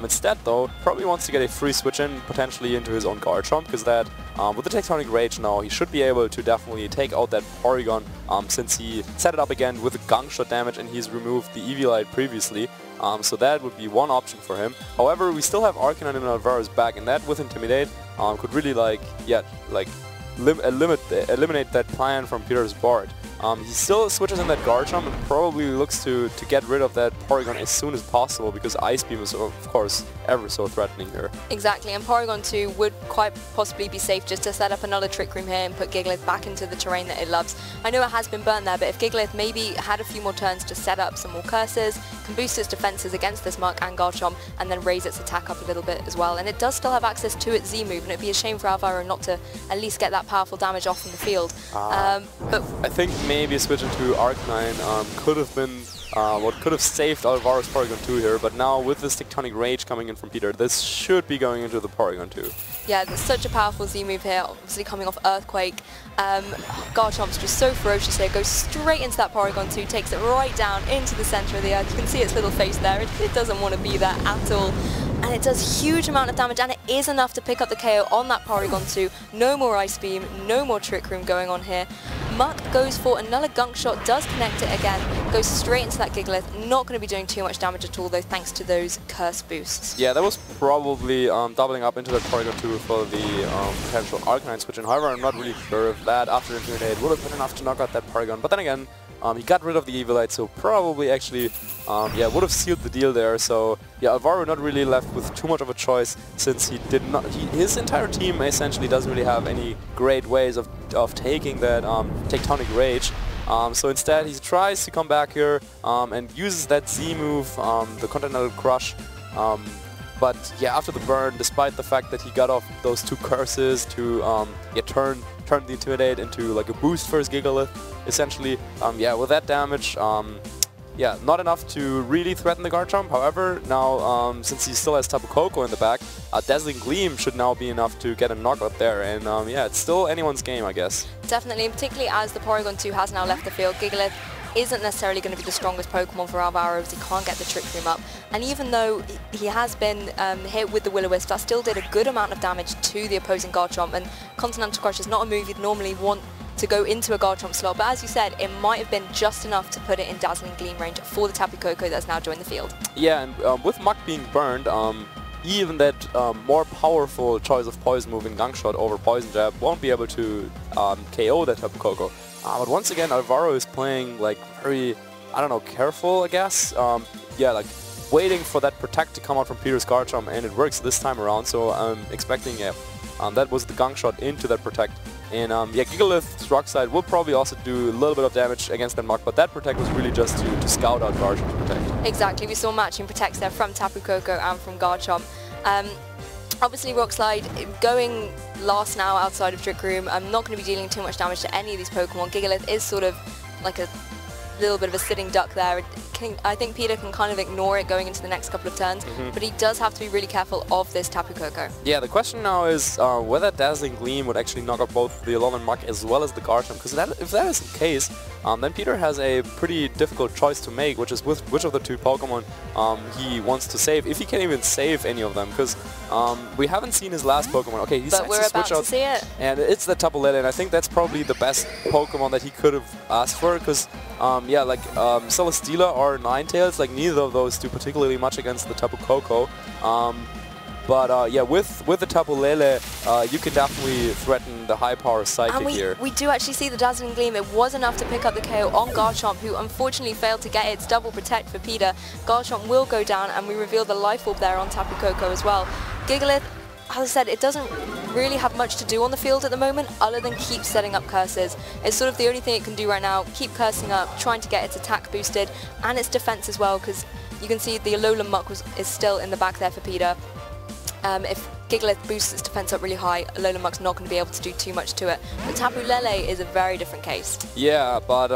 B: Instead, though, probably wants to get a free switch in potentially into his own Garchomp, because that with the Tectonic Rage now, he should be able to definitely take out that Porygon, since he set it up again with a Gunk Shot damage and he's removed the Eviolite previously. So that would be one option for him. However, we still have Arcanine in Alvaro's back, and that with Intimidate could really eliminate that plan from Peter's board. He still switches in that Garchomp and probably looks to get rid of that Porygon as soon as possible, because Ice Beam is of course ever so threatening here.
A: Exactly, and Porygon 2 would quite possibly be safe just to set up another Trick Room here and put Gigalith back into the terrain that it loves. I know it has been burnt there, but if Gigalith maybe had a few more turns to set up some more curses, can boost its defenses against this Muck and Garchomp, and then raise its attack up a little bit as well. And it does still have access to its Z move, and it'd be a shame for Alvaro not to at least get that powerful damage off in the field. But
B: I think maybe switching to Arcanine could have been what could have saved Alvaro's Porygon 2 here, but now with this Tectonic Rage coming in from Peter, this should be going into the Porygon 2.
A: Yeah, there's such a powerful Z move here, obviously coming off Earthquake. Garchomp's just so ferocious here, goes straight into that Porygon 2, takes it right down into the centre of the earth. You can see its little face there, it doesn't want to be there at all. And it does huge amount of damage, and it is enough to pick up the KO on that Porygon 2. No more Ice Beam, no more Trick Room going on here. Muck goes for another Gunk Shot, does connect it again, goes straight into that Gigalith. Not going to be doing too much damage at all though, thanks to those Curse boosts.
B: Yeah, that was probably doubling up into that Porygon 2 for the potential Arcanine switch. And however, I'm not really sure if that after Intimidate would have been enough to knock out that Porygon. But then again, he got rid of the Evilite, so probably actually yeah, would have sealed the deal there. So yeah, Alvaro not really left with too much of a choice, since he did not. His entire team essentially doesn't really have any great ways of taking that Tectonic Rage. So instead, he tries to come back here and uses that Z move, the Continental Crush. But yeah, after the burn, despite the fact that he got off those two curses to yeah, turn the Intimidate into like a boost for his Gigalith, essentially, yeah, with that damage, yeah, not enough to really threaten the Garchomp. However, now since he still has Tapu Koko in the back, Dazzling Gleam should now be enough to get a knockout there. And yeah, it's still anyone's game, I guess. Definitely,
A: particularly as the Porygon 2 has now left the field. Gigalith isn't necessarily going to be the strongest Pokemon for Alvaro, as he can't get the Trick Room up. And even though he has been hit with the Will-O-Wisp, that still did a good amount of damage to the opposing Garchomp. And Continental Crush is not a move you'd normally want to go into a Garchomp slot, but as you said, it might have been just enough to put it in Dazzling Gleam range for the Tapu Koko that's now joined the field.
B: Yeah, and with Muck being burned, even that more powerful choice of Poison Move in Gunk Shot over Poison Jab won't be able to KO that Tapu Koko. But once again, Alvaro is playing like very, I don't know, careful, I guess. Yeah, like waiting for that Protect to come out from Peter's Garchomp, and it works this time around. So I'm expecting, yeah, that was the Gunk Shot into that Protect. And yeah, Gigalith's Rock Slide will probably also do a little bit of damage against that Muck, but that Protect was really just to scout out Garchomp's Protect.
A: Exactly, we saw matching Protects there from Tapu Koko and from Garchomp. Obviously, Rock Slide going last now outside of Trick Room. I'm not going to be dealing too much damage to any of these Pokemon. Gigalith is sort of like a little bit of a sitting duck there. I think Peter can kind of ignore it going into the next couple of turns, but he does have to be really careful of this Tapu Koko.
B: Yeah, the question now is whether Dazzling Gleam would actually knock out both the Alolan Muck as well as the Garchomp, because if that is the case, then Peter has a pretty difficult choice to make, which is which of the two Pokemon he wants to save, if he can even save any of them, because we haven't seen his last Pokemon. Okay, he
A: but we're about to see it.
B: And it's the Tapu Lele, and I think that's probably the best Pokemon that he could have asked for, because yeah, like Celesteela or Ninetales, like neither of those do particularly much against the Tapu Koko. But yeah, with the Tapu Lele, you can definitely threaten the high power Psychic here.
A: We do actually see the Dazzling Gleam. It was enough to pick up the KO on Garchomp, who unfortunately failed to get its double Protect for Peter. Garchomp will go down, and we reveal the Life Orb there on Tapu Koko as well. Gigalith, as I said, it doesn't really have much to do on the field at the moment other than keep setting up curses. It's sort of the only thing it can do right now, keep cursing up, trying to get its attack boosted and its defense as well, because you can see the Alolan Muck is still in the back there for Peter. If Gigalith boosts its defense up really high, Alolan Muck's not going to be able to do too much to it. But Tapu Lele is a very different case.
B: Yeah, but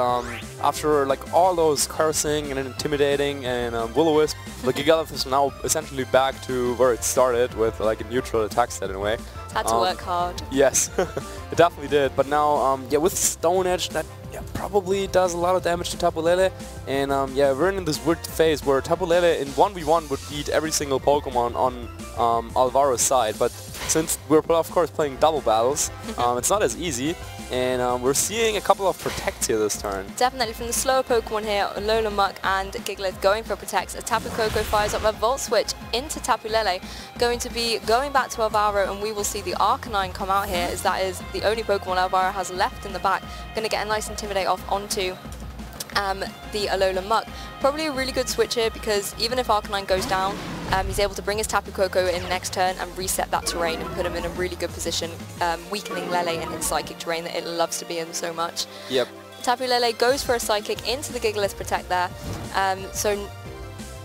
B: after like all those cursing and intimidating and Will-O-Wisp, the Gigalith is now essentially back to where it started, with like a neutral attack set in a way.
A: It's had to work hard.
B: Yes, it definitely did. But now, yeah, with Stone Edge, that probably does a lot of damage to Tapu Lele. And yeah, we're in this weird phase where Tapu Lele in 1v1 would beat every single Pokemon on Alvaro's side. But since we're of course playing double battles, it's not as easy. And we're seeing a couple of protects here this turn.
A: Definitely from the slower Pokemon here, Alola Muck and Gigalith going for protects as Tapu Koko fires up a Volt Switch into Tapu Lele, going to be going back to Alvaro, and we will see the Arcanine come out here, as that is the only Pokemon Alvaro has left in the back. Going to get a nice Intimidate off onto the Alola Muck. Probably a really good switch here, because even if Arcanine goes down, he's able to bring his Tapu Koko in next turn and reset that terrain and put him in a really good position, weakening Lele in its Psychic terrain that it loves to be in so much.
B: Yep.
A: Tapu Lele goes for a Psychic into the Gigalith Protect there, so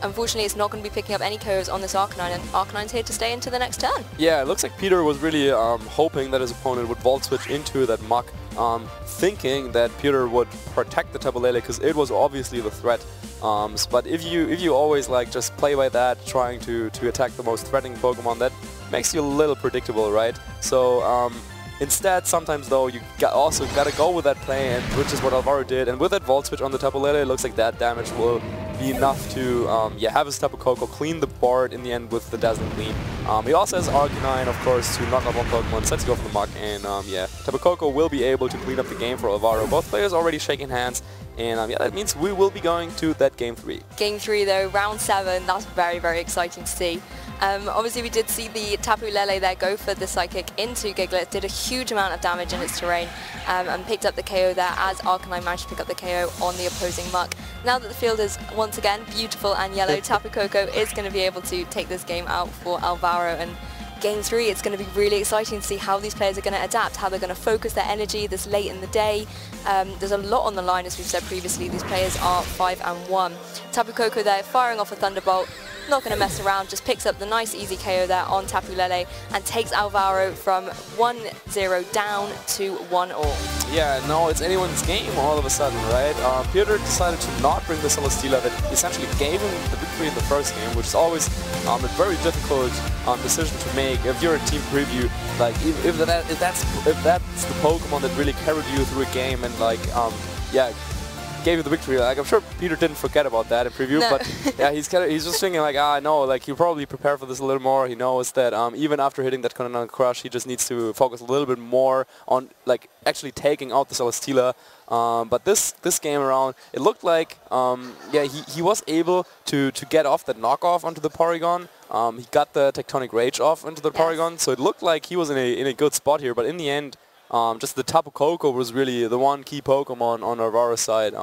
A: unfortunately it's not going to be picking up any KOs on this Arcanine, and Arcanine's here to stay into the next turn.
B: Yeah, it looks like Peter was really hoping that his opponent would Volt Switch into that Muck, thinking that Peter would protect the Tapu Lele because it was obviously the threat. But if you always like just play by that, trying to attack the most threatening Pokemon, that makes you a little predictable, right? So instead, sometimes though, you also gotta go with that play, and which is what Alvaro did. And with that Volt Switch on the Tapu Lele, it looks like that damage will be enough to have his Tapu Koko clean the board in the end with the Dazzling Gleam. He also has Arcanine, of course, to knock off one Pokemon, sets you off the Muck, and yeah, Tapu Koko will be able to clean up the game for Alvaro. Both players already shaking hands, and yeah, that means we will be going to that Game 3.
A: Game 3 though, round 7, that's very, very exciting to see. Obviously we did see the Tapu Lele there go for the Psychic into Gigalith, did a huge amount of damage in its terrain, and picked up the KO there as Arcanine managed to pick up the KO on the opposing Muck. Now that the field is once again beautiful and yellow, Tapu Koko is going to be able to take this game out for Alvaro, and Game 3, it's going to be really exciting to see how these players are going to adapt, how they're going to focus their energy this late in the day. There's a lot on the line, as we've said previously. These players are 5-1. Tapu Koko there firing off a Thunderbolt, not going to mess around, just picks up the nice easy KO there on Tapu Lele and takes Alvaro from 1-0 down to 1-all.
B: Yeah, no, it's anyone's game all of a sudden, right? Peter decided to not bring the Celesteela that essentially gave him the victory in the first game, which is always a very difficult decision to make if you're a team preview. Like, if that's the Pokemon that really carried you through a game and like, yeah, gave you the victory. Like, I'm sure Peter didn't forget about that in preview, no. But yeah, he's just thinking like, no, like he'll probably prepare for this a little more. He knows that even after hitting that Continental Crush, he just needs to focus a little bit more on like actually taking out the Celesteela. But this game around, it looked like yeah, he was able to get off that knockoff onto the Porygon. He got the Tectonic Rage off into the Porygon, so it looked like he was in a good spot here. But in the end, just the Tapu Koko was really the one key Pokemon on Alvaro's side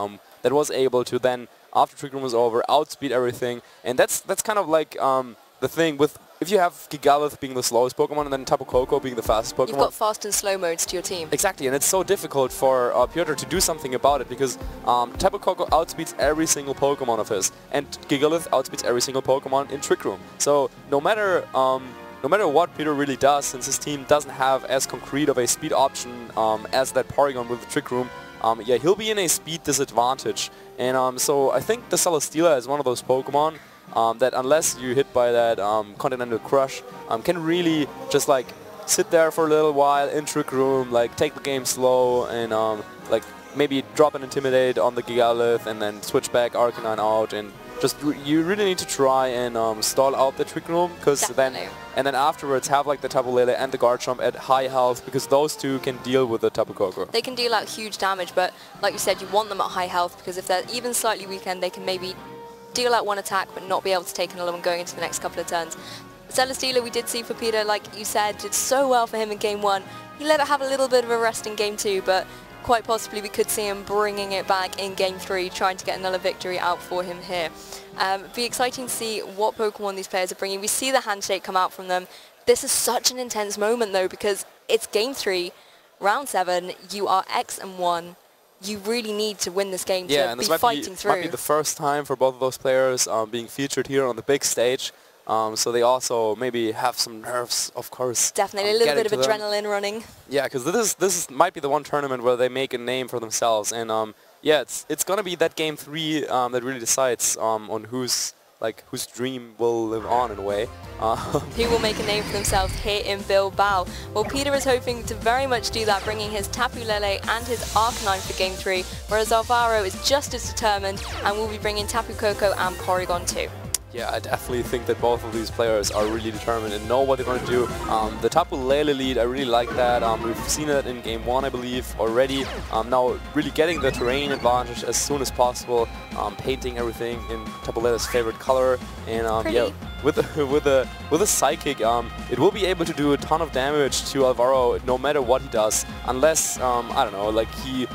B: that was able to then, after Trick Room was over, outspeed everything. And that's kind of like the thing with, if you have Gigalith being the slowest Pokemon and then Tapu Koko being the fastest Pokemon.
A: You've got fast and slow modes to your team.
B: Exactly, and it's so difficult for Piotr to do something about it because Tapu Koko outspeeds every single Pokemon of his, and Gigalith outspeeds every single Pokemon in Trick Room. So no matter what Peter really does, since his team doesn't have as concrete of a speed option as that Porygon with the Trick Room, yeah, he'll be in a speed disadvantage. And so I think the Celesteela is one of those Pokemon that unless you hit by that Continental Crush, can really just like sit there for a little while in Trick Room, like take the game slow and like maybe drop an Intimidate on the Gigalith and then switch back Arcanine out, and just you really need to try and stall out the Trick Room, because then afterwards have like the Tapu Lele and the Garchomp at high health, because those two can deal with the Tapu Koko.
A: They can deal out huge damage, but like you said, you want them at high health, because if they're even slightly weakened, they can maybe deal out one attack but not be able to take another one going into the next couple of turns. Celesteela, we did see for Peter, like you said, did so well for him in Game 1. He let it have a little bit of a rest in Game 2, but quite possibly we could see him bringing it back in Game 3, trying to get another victory out for him here. Be exciting to see what Pokemon these players are bringing. We see the handshake come out from them. This is such an intense moment though, because it's Game 3, Round 7, you are X-1. You really need to win this game to be fighting through.
B: Might be the first time for both of those players being featured here on the big stage. So they also maybe have some nerves, of course.
A: Definitely, a little bit of adrenaline running.
B: Yeah, because this might be the one tournament where they make a name for themselves. And yeah, it's gonna be that Game 3 that really decides on whose dream will live on in a way.
A: Who will make a name for themselves here in Bilbao? Well, Peter is hoping to very much do that, bringing his Tapu Lele and his Arcanine for Game 3, whereas Alvaro is just as determined and will be bringing Tapu Koko and Porygon too.
B: Yeah, I definitely think that both of these players are really determined and know what they're going to do. The Tapu Lele lead, I really like that. We've seen it in game 1, I believe, already. Now really getting the terrain advantage as soon as possible, painting everything in Tapu Lele's favorite color, and yeah, with a Psychic, it will be able to do a ton of damage to Alvaro no matter what he does, unless I don't know, like he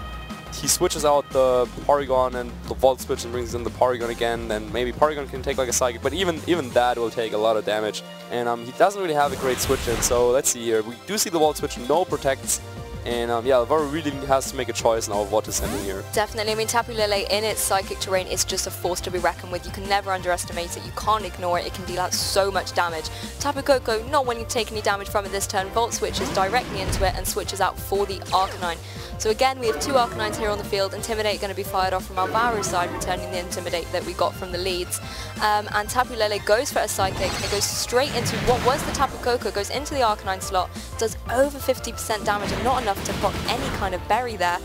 B: switches out the Porygon and the Volt Switch and brings in the Porygon again, and maybe Porygon can take like a Psychic, but even that will take a lot of damage, and he doesn't really have a great switch in, so let's see here. We do see the Volt Switch, no protects, and yeah, Alvaro really has to make a choice now of what to send in here.
A: Definitely, I mean Tapu Lele in its Psychic terrain is just a force to be reckoned with. You can never underestimate it, you can't ignore it, it can deal out so much damage. Tapu Koko not wanting to take any damage from it this turn, Volt switches directly into it and switches out for the Arcanine. So again, we have 2 Arcanines here on the field. Intimidate going to be fired off from Alvaro's side, returning the Intimidate that we got from the leads. And Tapu Lele goes for a Psychic. It goes straight into what was the Tapu Koko, goes into the Arcanine slot, does over 50% damage and not enough to proc any kind of berry there.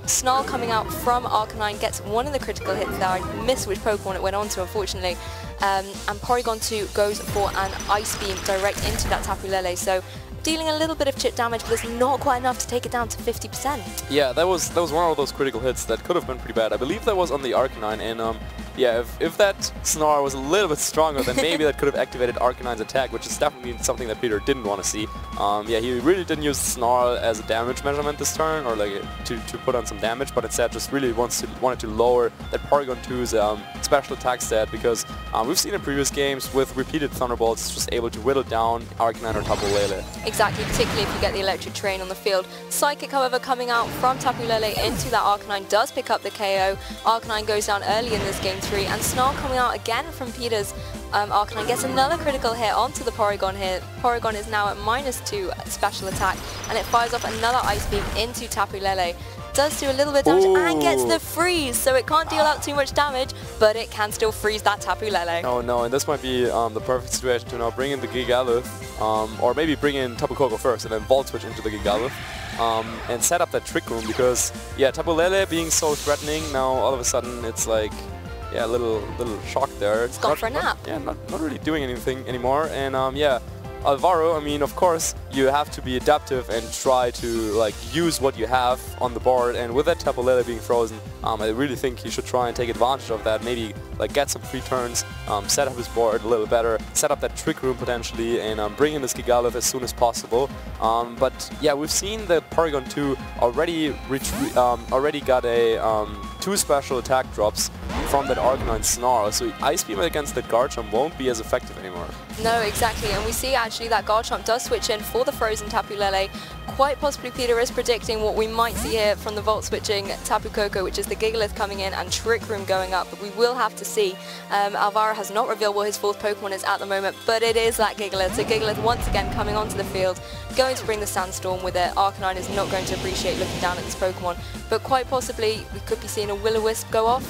A: Snarl coming out from Arcanine gets one of the critical hits there. I missed which Pokemon it went on to, unfortunately. And Porygon 2 goes for an Ice Beam direct into that Tapu Lele. So dealing a little bit of chip damage, but it's not quite enough to take it down to 50%.
B: Yeah, that was one of those critical hits that could have been pretty bad. I believe that was on the Arcanine, and yeah, if that Snarl was a little bit stronger, then maybe that could have activated Arcanine's attack, which is definitely something that Peter didn't want to see. Yeah, he really didn't use Snarl as a damage measurement this turn, or like to put on some damage, but instead just really wanted to lower that Porygon 2's special attack stat, because we've seen in previous games with repeated Thunderbolts, it's just able to whittle down Arcanine or Tapu Lele.
A: Exactly, particularly if you get the electric terrain on the field. Psychic, however, coming out from Tapu Lele into that Arcanine does pick up the KO. Arcanine goes down early in this game 3, and Snarl coming out again from Peter's Arcanine gets another critical hit onto the Porygon here. Porygon is now at -2 special attack, and it fires off another Ice Beam into Tapu Lele. Does do a little bit of damage and gets the freeze, so it can't deal out too much damage, but it can still freeze that Tapu Lele.
B: Oh no, and this might be the perfect situation to now bring in the Gigalith, or maybe bring in Tapu Koko first and then Volt Switch into the Gigalith, and set up that Trick Room, because yeah, Tapu Lele being so threatening, now all of a sudden it's like, yeah, a little shock there.
A: It's gone for a nap.
B: Yeah, not really doing anything anymore, and yeah. Alvaro, I mean, of course, you have to be adaptive and try to like use what you have on the board. And with that Tapu Lele being frozen, I really think he should try and take advantage of that. Maybe like get some free turns, set up his board a little better, set up that Trick Room potentially, and bring in this Gigalith as soon as possible. But yeah, we've seen that Porygon 2 already got a 2 special attack drops from that Arcanine Snarl, so Ice Beam against the Garchomp won't be as effective anymore.
A: No, exactly, and we see actually that Garchomp does switch in for the frozen Tapu Lele. Quite possibly Peter is predicting what we might see here from the Volt switching Tapu Koko, which is the Gigalith coming in and Trick Room going up, but we will have to see. Alvaro has not revealed what his 4th Pokemon is at the moment, but it is that Gigalith. So Gigalith once again coming onto the field, going to bring the Sandstorm with it. Arcanine is not going to appreciate looking down at this Pokemon, but quite possibly we could be seeing a Will-O-Wisp go off.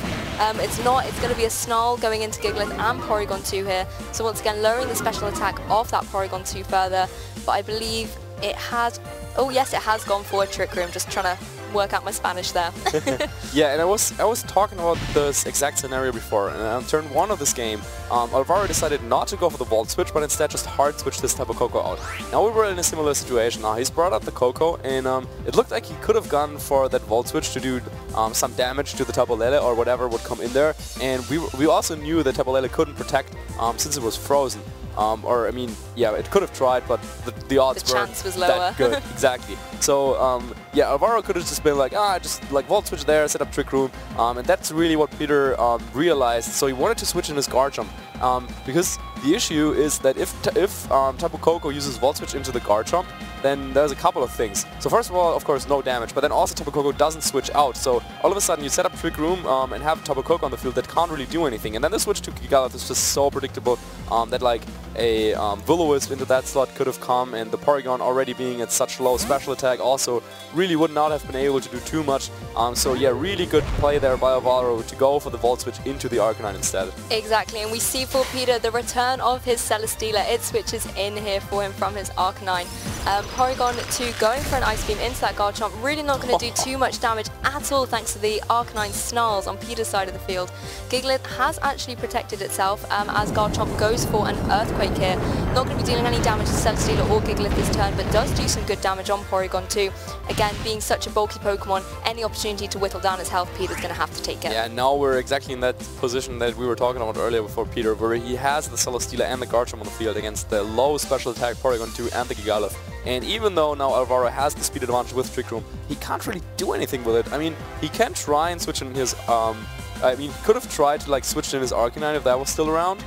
A: It's not, it's going to be a Snarl going into Gigalith and Porygon 2 here, so once again lowering the special attack of that Porygon 2 further, but I believe it has, oh yes, it has gone for a Trick Room, just trying to work out my Spanish there.
B: Yeah, and I was talking about this exact scenario before, and on turn 1 of this game, Alvaro decided not to go for the Volt Switch, but instead just hard switch this Tapu Koko out. Now we were in a similar situation. Now he's brought out the Koko, and it looked like he could have gone for that Volt Switch to do some damage to the Tapu Lele or whatever would come in there, and we also knew that Tapu Lele couldn't protect since it was frozen. Or I mean, yeah, it could have tried, but the odds weren't that good. Exactly. So yeah, Alvaro could have just been like, just like Volt Switch there, set up Trick Room, and that's really what Peter realized. So he wanted to switch in his Garchomp, because the issue is that if Tapu Koko uses Volt Switch into the Garchomp, then there's a couple of things. So first of all, of course, no damage, but then also Tapu Koko doesn't switch out. So all of a sudden you set up Trick Room and have Tapu Koko on the field that can't really do anything. And then the switch to Gigalith is just so predictable that like a Will-O-Wisp into that slot could have come, and the Porygon already being at such low special attack also really would not have been able to do too much. So yeah, really good play there by Alvaro to go for the Volt Switch into the Arcanine instead.
A: Exactly, and we see for Peter the return of his Celesteela. It switches in here for him from his Arcanine. Porygon 2 going for an Ice Beam into that Garchomp, really not going to do too much damage at all thanks to the Arcanine Snarls on Peter's side of the field. Gigalith has actually protected itself as Garchomp goes for an Earthquake here. Not going to be dealing any damage to Celesteela or Gigalith this turn, but does do some good damage on Porygon 2. Again, being such a bulky Pokemon, any opportunity to whittle down its health, Peter's going to have to take it.
B: Yeah, now we're exactly in that position that we were talking about earlier before Peter, where he has the Celesteela and the Garchomp on the field against the low special attack Porygon 2 and the Gigalith. And even though now Alvaro has the speed advantage with Trick Room, he can't really do anything with it. I mean, he can try and switch in his, he could have tried to like switch in his Arcanine if that was still around.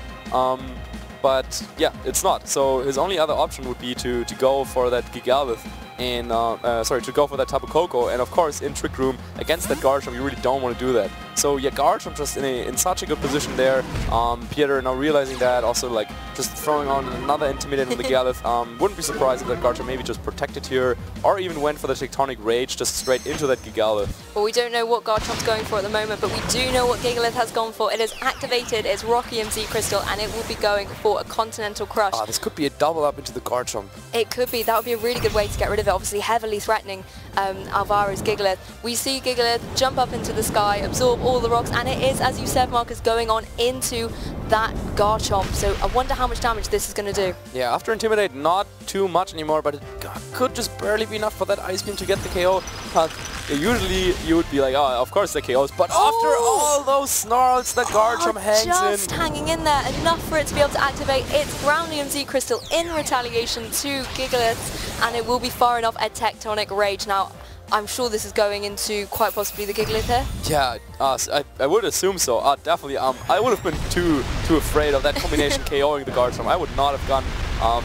B: But yeah, it's not. So his only other option would be to go for that Gigalith and, to go for that Tapu Koko. And of course, in Trick Room, against that Garchomp, you really don't want to do that. So yeah, Garchomp just in such a good position there. Peter now realizing that, also like just throwing on another Intimidate on the Gigalith. Wouldn't be surprised if that Garchomp maybe just protected here, or even went for the Tectonic Rage just straight into that Gigalith.
A: Well, we don't know what Garchomp's going for at the moment, but we do know what Gigalith has gone for. It has activated its Rocky MZ Crystal, and it will be going for a Continental Crush.
B: This could be a double up into the Garchomp.
A: It could be. That would be a really good way to get rid of it. Obviously, heavily threatening Alvaro's Gigalith. We see Gigalith jump up into the sky, absorb all the rocks, and it is, as you said, Marcus, going on into that Garchomp. So I wonder how much damage this is going to do. Yeah,
B: after Intimidate, not too much anymore, but it could just barely be enough for that Ice Beam to get the KO. Usually you would be like, oh, of course the KOs, but after all those Snarls, the Garchomp hangs
A: just hanging in there, enough for it to be able to activate its Ground EMZ Crystal in retaliation to Gigalith, and it will be far enough a Tectonic Rage. Now, I'm sure this is going into quite possibly the Gigalith here.
B: Yeah, I would assume so. Definitely. I would have been too afraid of that combination KOing the Garchomp. I would not have gone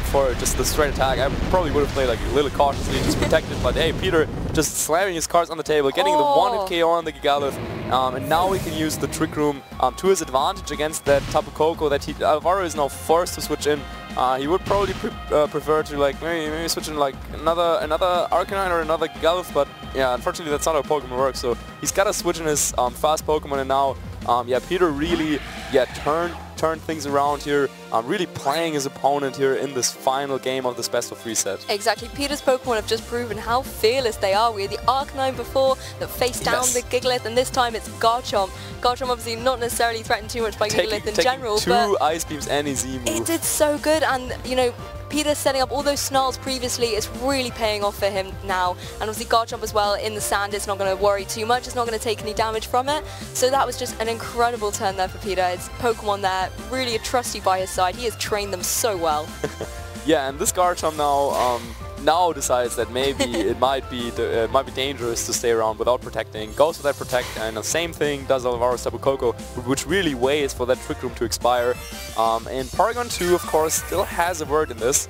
B: for just the straight attack. I probably would have played like a little cautiously, just protected. But hey, Peter just slamming his cards on the table, getting the one-hit KO on the Gigalith, and now he can use the Trick Room to his advantage against that Tapu Koko that Alvaro is now forced to switch in. He would probably prefer to like maybe switch in like another Arcanine or another Gigalith, but yeah, unfortunately that's not how Pokemon works. So he's got to switch in his fast Pokemon, and now Peter really turned things around here, really playing his opponent here in this final game of this best-of-3 set.
A: Exactly. Peter's Pokemon have just proven how fearless they are. We had the Arcanine before that faced down the Gigalith, and this time it's Garchomp. Garchomp obviously not necessarily threatened too much by Gigalith in general, but
B: two Ice Beams and his Z move.
A: It did so good, and you know, Peter setting up all those Snarls previously is really paying off for him now. And obviously Garchomp as well in the sand, it's not going to worry too much, it's not going to take any damage from it. So that was just an incredible turn there for Peter. His Pokemon there, really a trusty by his side. He has trained them so well.
B: Yeah, and this Garchomp now decides that maybe it might be dangerous to stay around without protecting. Goes for that protect, and the same thing does Alvaro's Tapu Koko, which really waits for that Trick Room to expire. And Porygon 2, of course, still has a word in this.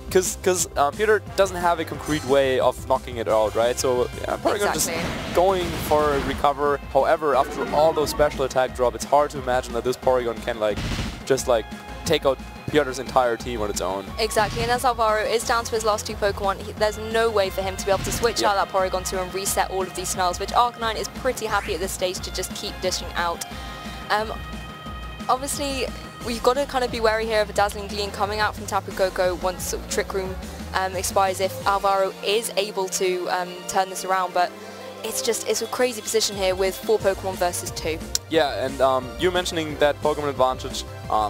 B: Because Peter doesn't have a concrete way of knocking it out, right? So yeah, Porygon just going for a recover. However, after all those special attack drop, it's hard to imagine that this Porygon can just take out Peter's entire team on its own.
A: Exactly, and as Alvaro is down to his last two Pokemon, there's no way for him to be able to switch out that Porygon 2 and reset all of these Snarls, which Arcanine is pretty happy at this stage to just keep dishing out. Obviously, we've got to kind of be wary here of a Dazzling Gleam coming out from Tapu Koko once sort of Trick Room expires, if Alvaro is able to turn this around, but it's a crazy position here with 4 Pokemon versus 2.
B: Yeah, and you mentioning that Pokemon advantage,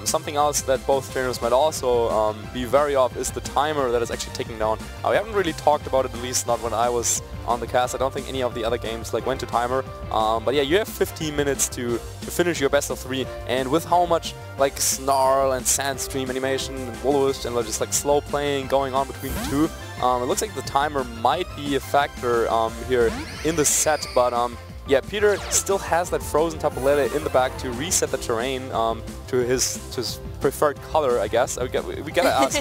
B: something else that both trainers might also be wary of is the timer that is actually ticking down. We haven't really talked about it, at least not when I was on the cast. I don't think any of the other games went to timer. But yeah, you have 15 minutes to finish your best of 3, and with how much Snarl and Sandstream animation and Woolwish and just slow playing going on between the two, it looks like the timer might be a factor here in the set, but yeah, Peter still has that frozen Tapu Lele in the back to reset the terrain to his preferred color, I guess. We gotta ask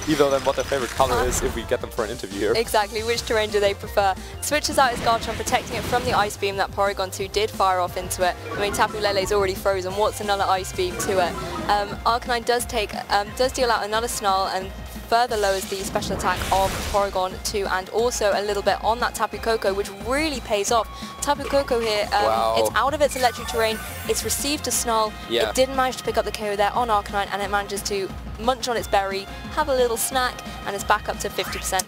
B: either of them what their favorite color is if we get them for an interview here.
A: Exactly, which terrain do they prefer? Switches out his Garchomp, protecting it from the Ice Beam that Porygon 2 did fire off into it. I mean, Tapu Lele's already frozen, what's another Ice Beam to it? Arcanine does deal out another Snarl and further lowers the special attack of Porygon 2 and also a little bit on that Tapu Koko, which really pays off. Tapu Koko here, it's out of its electric terrain, it's received a Snarl, it didn't manage to pick up the KO there on Arcanine, and it manages to munch on its berry, have a little snack, and it's back up to 50%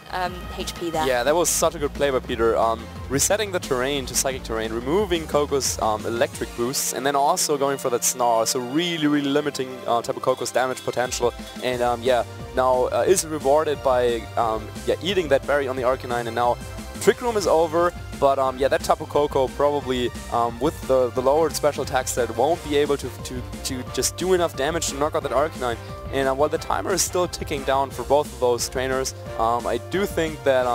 A: HP there.
B: Yeah, that was such a good play by Peter. Resetting the terrain to Psychic Terrain, removing Koko's electric boosts, and then also going for that Snarl, so really limiting Tapu Koko's damage potential, and now is rewarded by eating that berry on the Arcanine, and now Trick Room is over, but that Tapu Koko probably with the lowered special attack set won't be able to just do enough damage to knock out that Arcanine. And while the timer is still ticking down for both of those trainers, I do think that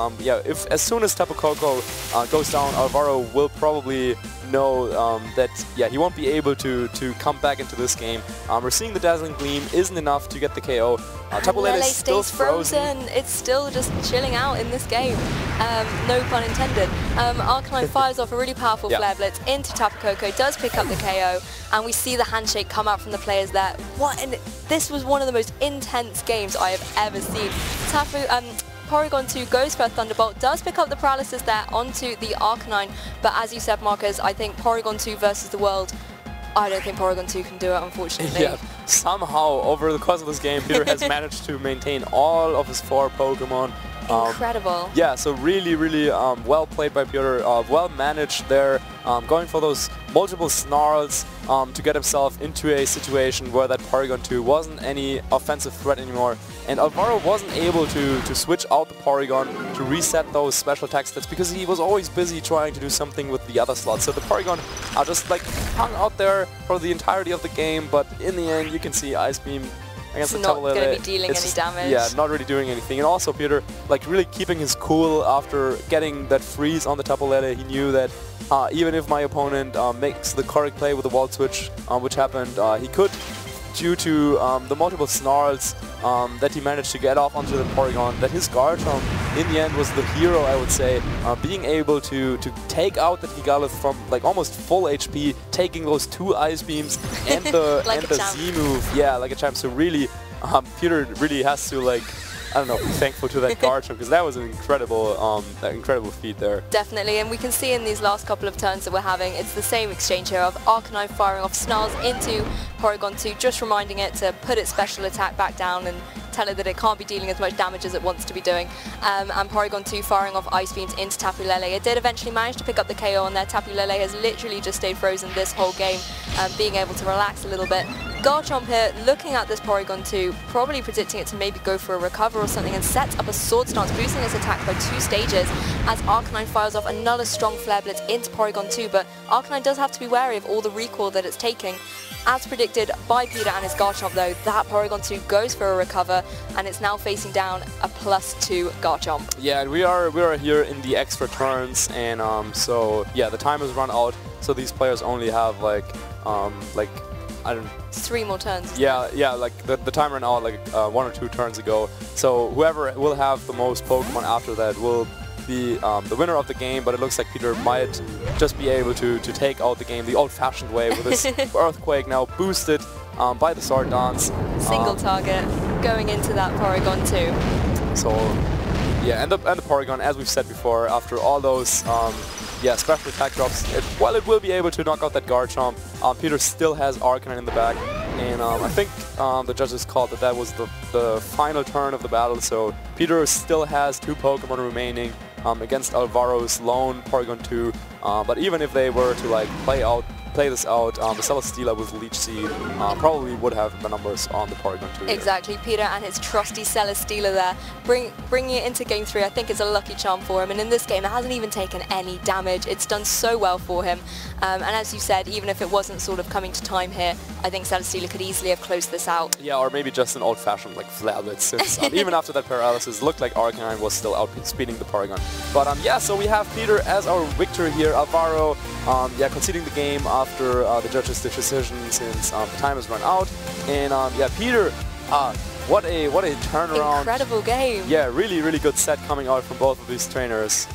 B: if as soon as Tapu Koko goes down, Alvaro will probably know that he won't be able to come back into this game. We're seeing the Dazzling Gleam isn't enough to get the KO. Tapu Lele is still frozen.
A: It's still just chilling out in this game. No pun intended. Arcanine fires off a really powerful Flare Blitz into Tapu Koko, does pick up the KO, and we see the handshake come out from the players there. This was one of the most intense games I have ever seen. Porygon 2 goes for a Thunderbolt, does pick up the paralysis there onto the Arcanine, but as you said, Marcus, I think Porygon 2 versus the world, I don't think Porygon 2 can do it, unfortunately.
B: Yeah, somehow over the course of this game, Peter has managed to maintain all of his 4 Pokemon.
A: Incredible.
B: Yeah, so really well played by Peter, well managed there, going for those multiple Snarls to get himself into a situation where that Porygon 2 wasn't any offensive threat anymore, and Alvaro wasn't able to switch out the Porygon to reset those special attack stats because he was always busy trying to do something with the other slots. So the Porygon just like hung out there for the entirety of the game, but in the end you can see Ice Beam against the
A: not going to be dealing any damage.
B: Yeah, not really doing anything. And also Peter, like, really keeping his cool after getting that freeze on the Tapu Lele. He knew that even if my opponent makes the correct play with the Volt Switch, which happened, he could, due to the multiple Snarls that he managed to get off onto the Porygon, that his Garchomp in the end was the hero, I would say, being able to take out the Gigalith from like almost full HP, taking those 2 Ice Beams and the
A: like
B: and the Z move, like a champ. So really, Peter really has to, like, I don't know, be thankful to that Garchomp because that was an incredible feat there.
A: Definitely, and we can see in these last couple of turns that we're having, it's the same exchange here of Arcanine firing off Snarls into Porygon 2, just reminding it to put its special attack back down and tell it that it can't be dealing as much damage as it wants to be doing. And Porygon 2 firing off Ice Beams into Tapu Lele. It did eventually manage to pick up the KO on there. Tapu Lele has literally just stayed frozen this whole game, being able to relax a little bit. Garchomp here, looking at this Porygon 2, probably predicting it to maybe go for a recover or something, and sets up a Sword Stance, boosting its attack by 2 stages as Arcanine fires off another strong Flare Blitz into Porygon 2, but Arcanine does have to be wary of all the recoil that it's taking. As predicted by Peter and his Garchomp though, that Porygon 2 goes for a recover, and it's now facing down a +2 Garchomp.
B: Yeah, and we are here in the extra turns, and so yeah, the time has run out, so these players only have like I don't know, 3
A: more turns.
B: Yeah, like the time ran out like 1 or 2 turns ago. So whoever will have the most Pokemon after that will be the winner of the game, but it looks like Peter might just be able to take out the game the old-fashioned way with this Earthquake now boosted by the Sword Dance.
A: Single target going into that Porygon 2.
B: So yeah, and the Porygon, as we've said before, after all those special attack drops, while it will be able to knock out that Garchomp, Peter still has Arcanine in the back, and I think the judges called that was the final turn of the battle, so Peter still has 2 Pokemon remaining against Alvaro's lone Porygon 2, but even if they were to like play this out, the Celesteela with Leech Seed probably would have the numbers on the Porygon 2.
A: Exactly, here. Peter and his trusty Celesteela there, bringing it into Game 3, I think it's a lucky charm for him, and in this game it hasn't even taken any damage. It's done so well for him, and as you said, even if it wasn't sort of coming to time here, I think Celesteela could easily have closed this out.
B: Yeah, or maybe just an old-fashioned like Flare Blitz, since even after that paralysis, it looked like Arcanine was still outspeeding the Porygon. But yeah, so we have Peter as our victor here. Alvaro, conceding the game after the judges' decision since the time has run out. And yeah, Peter, what a turnaround!
A: Incredible game.
B: Yeah, really good set coming out from both of these trainers.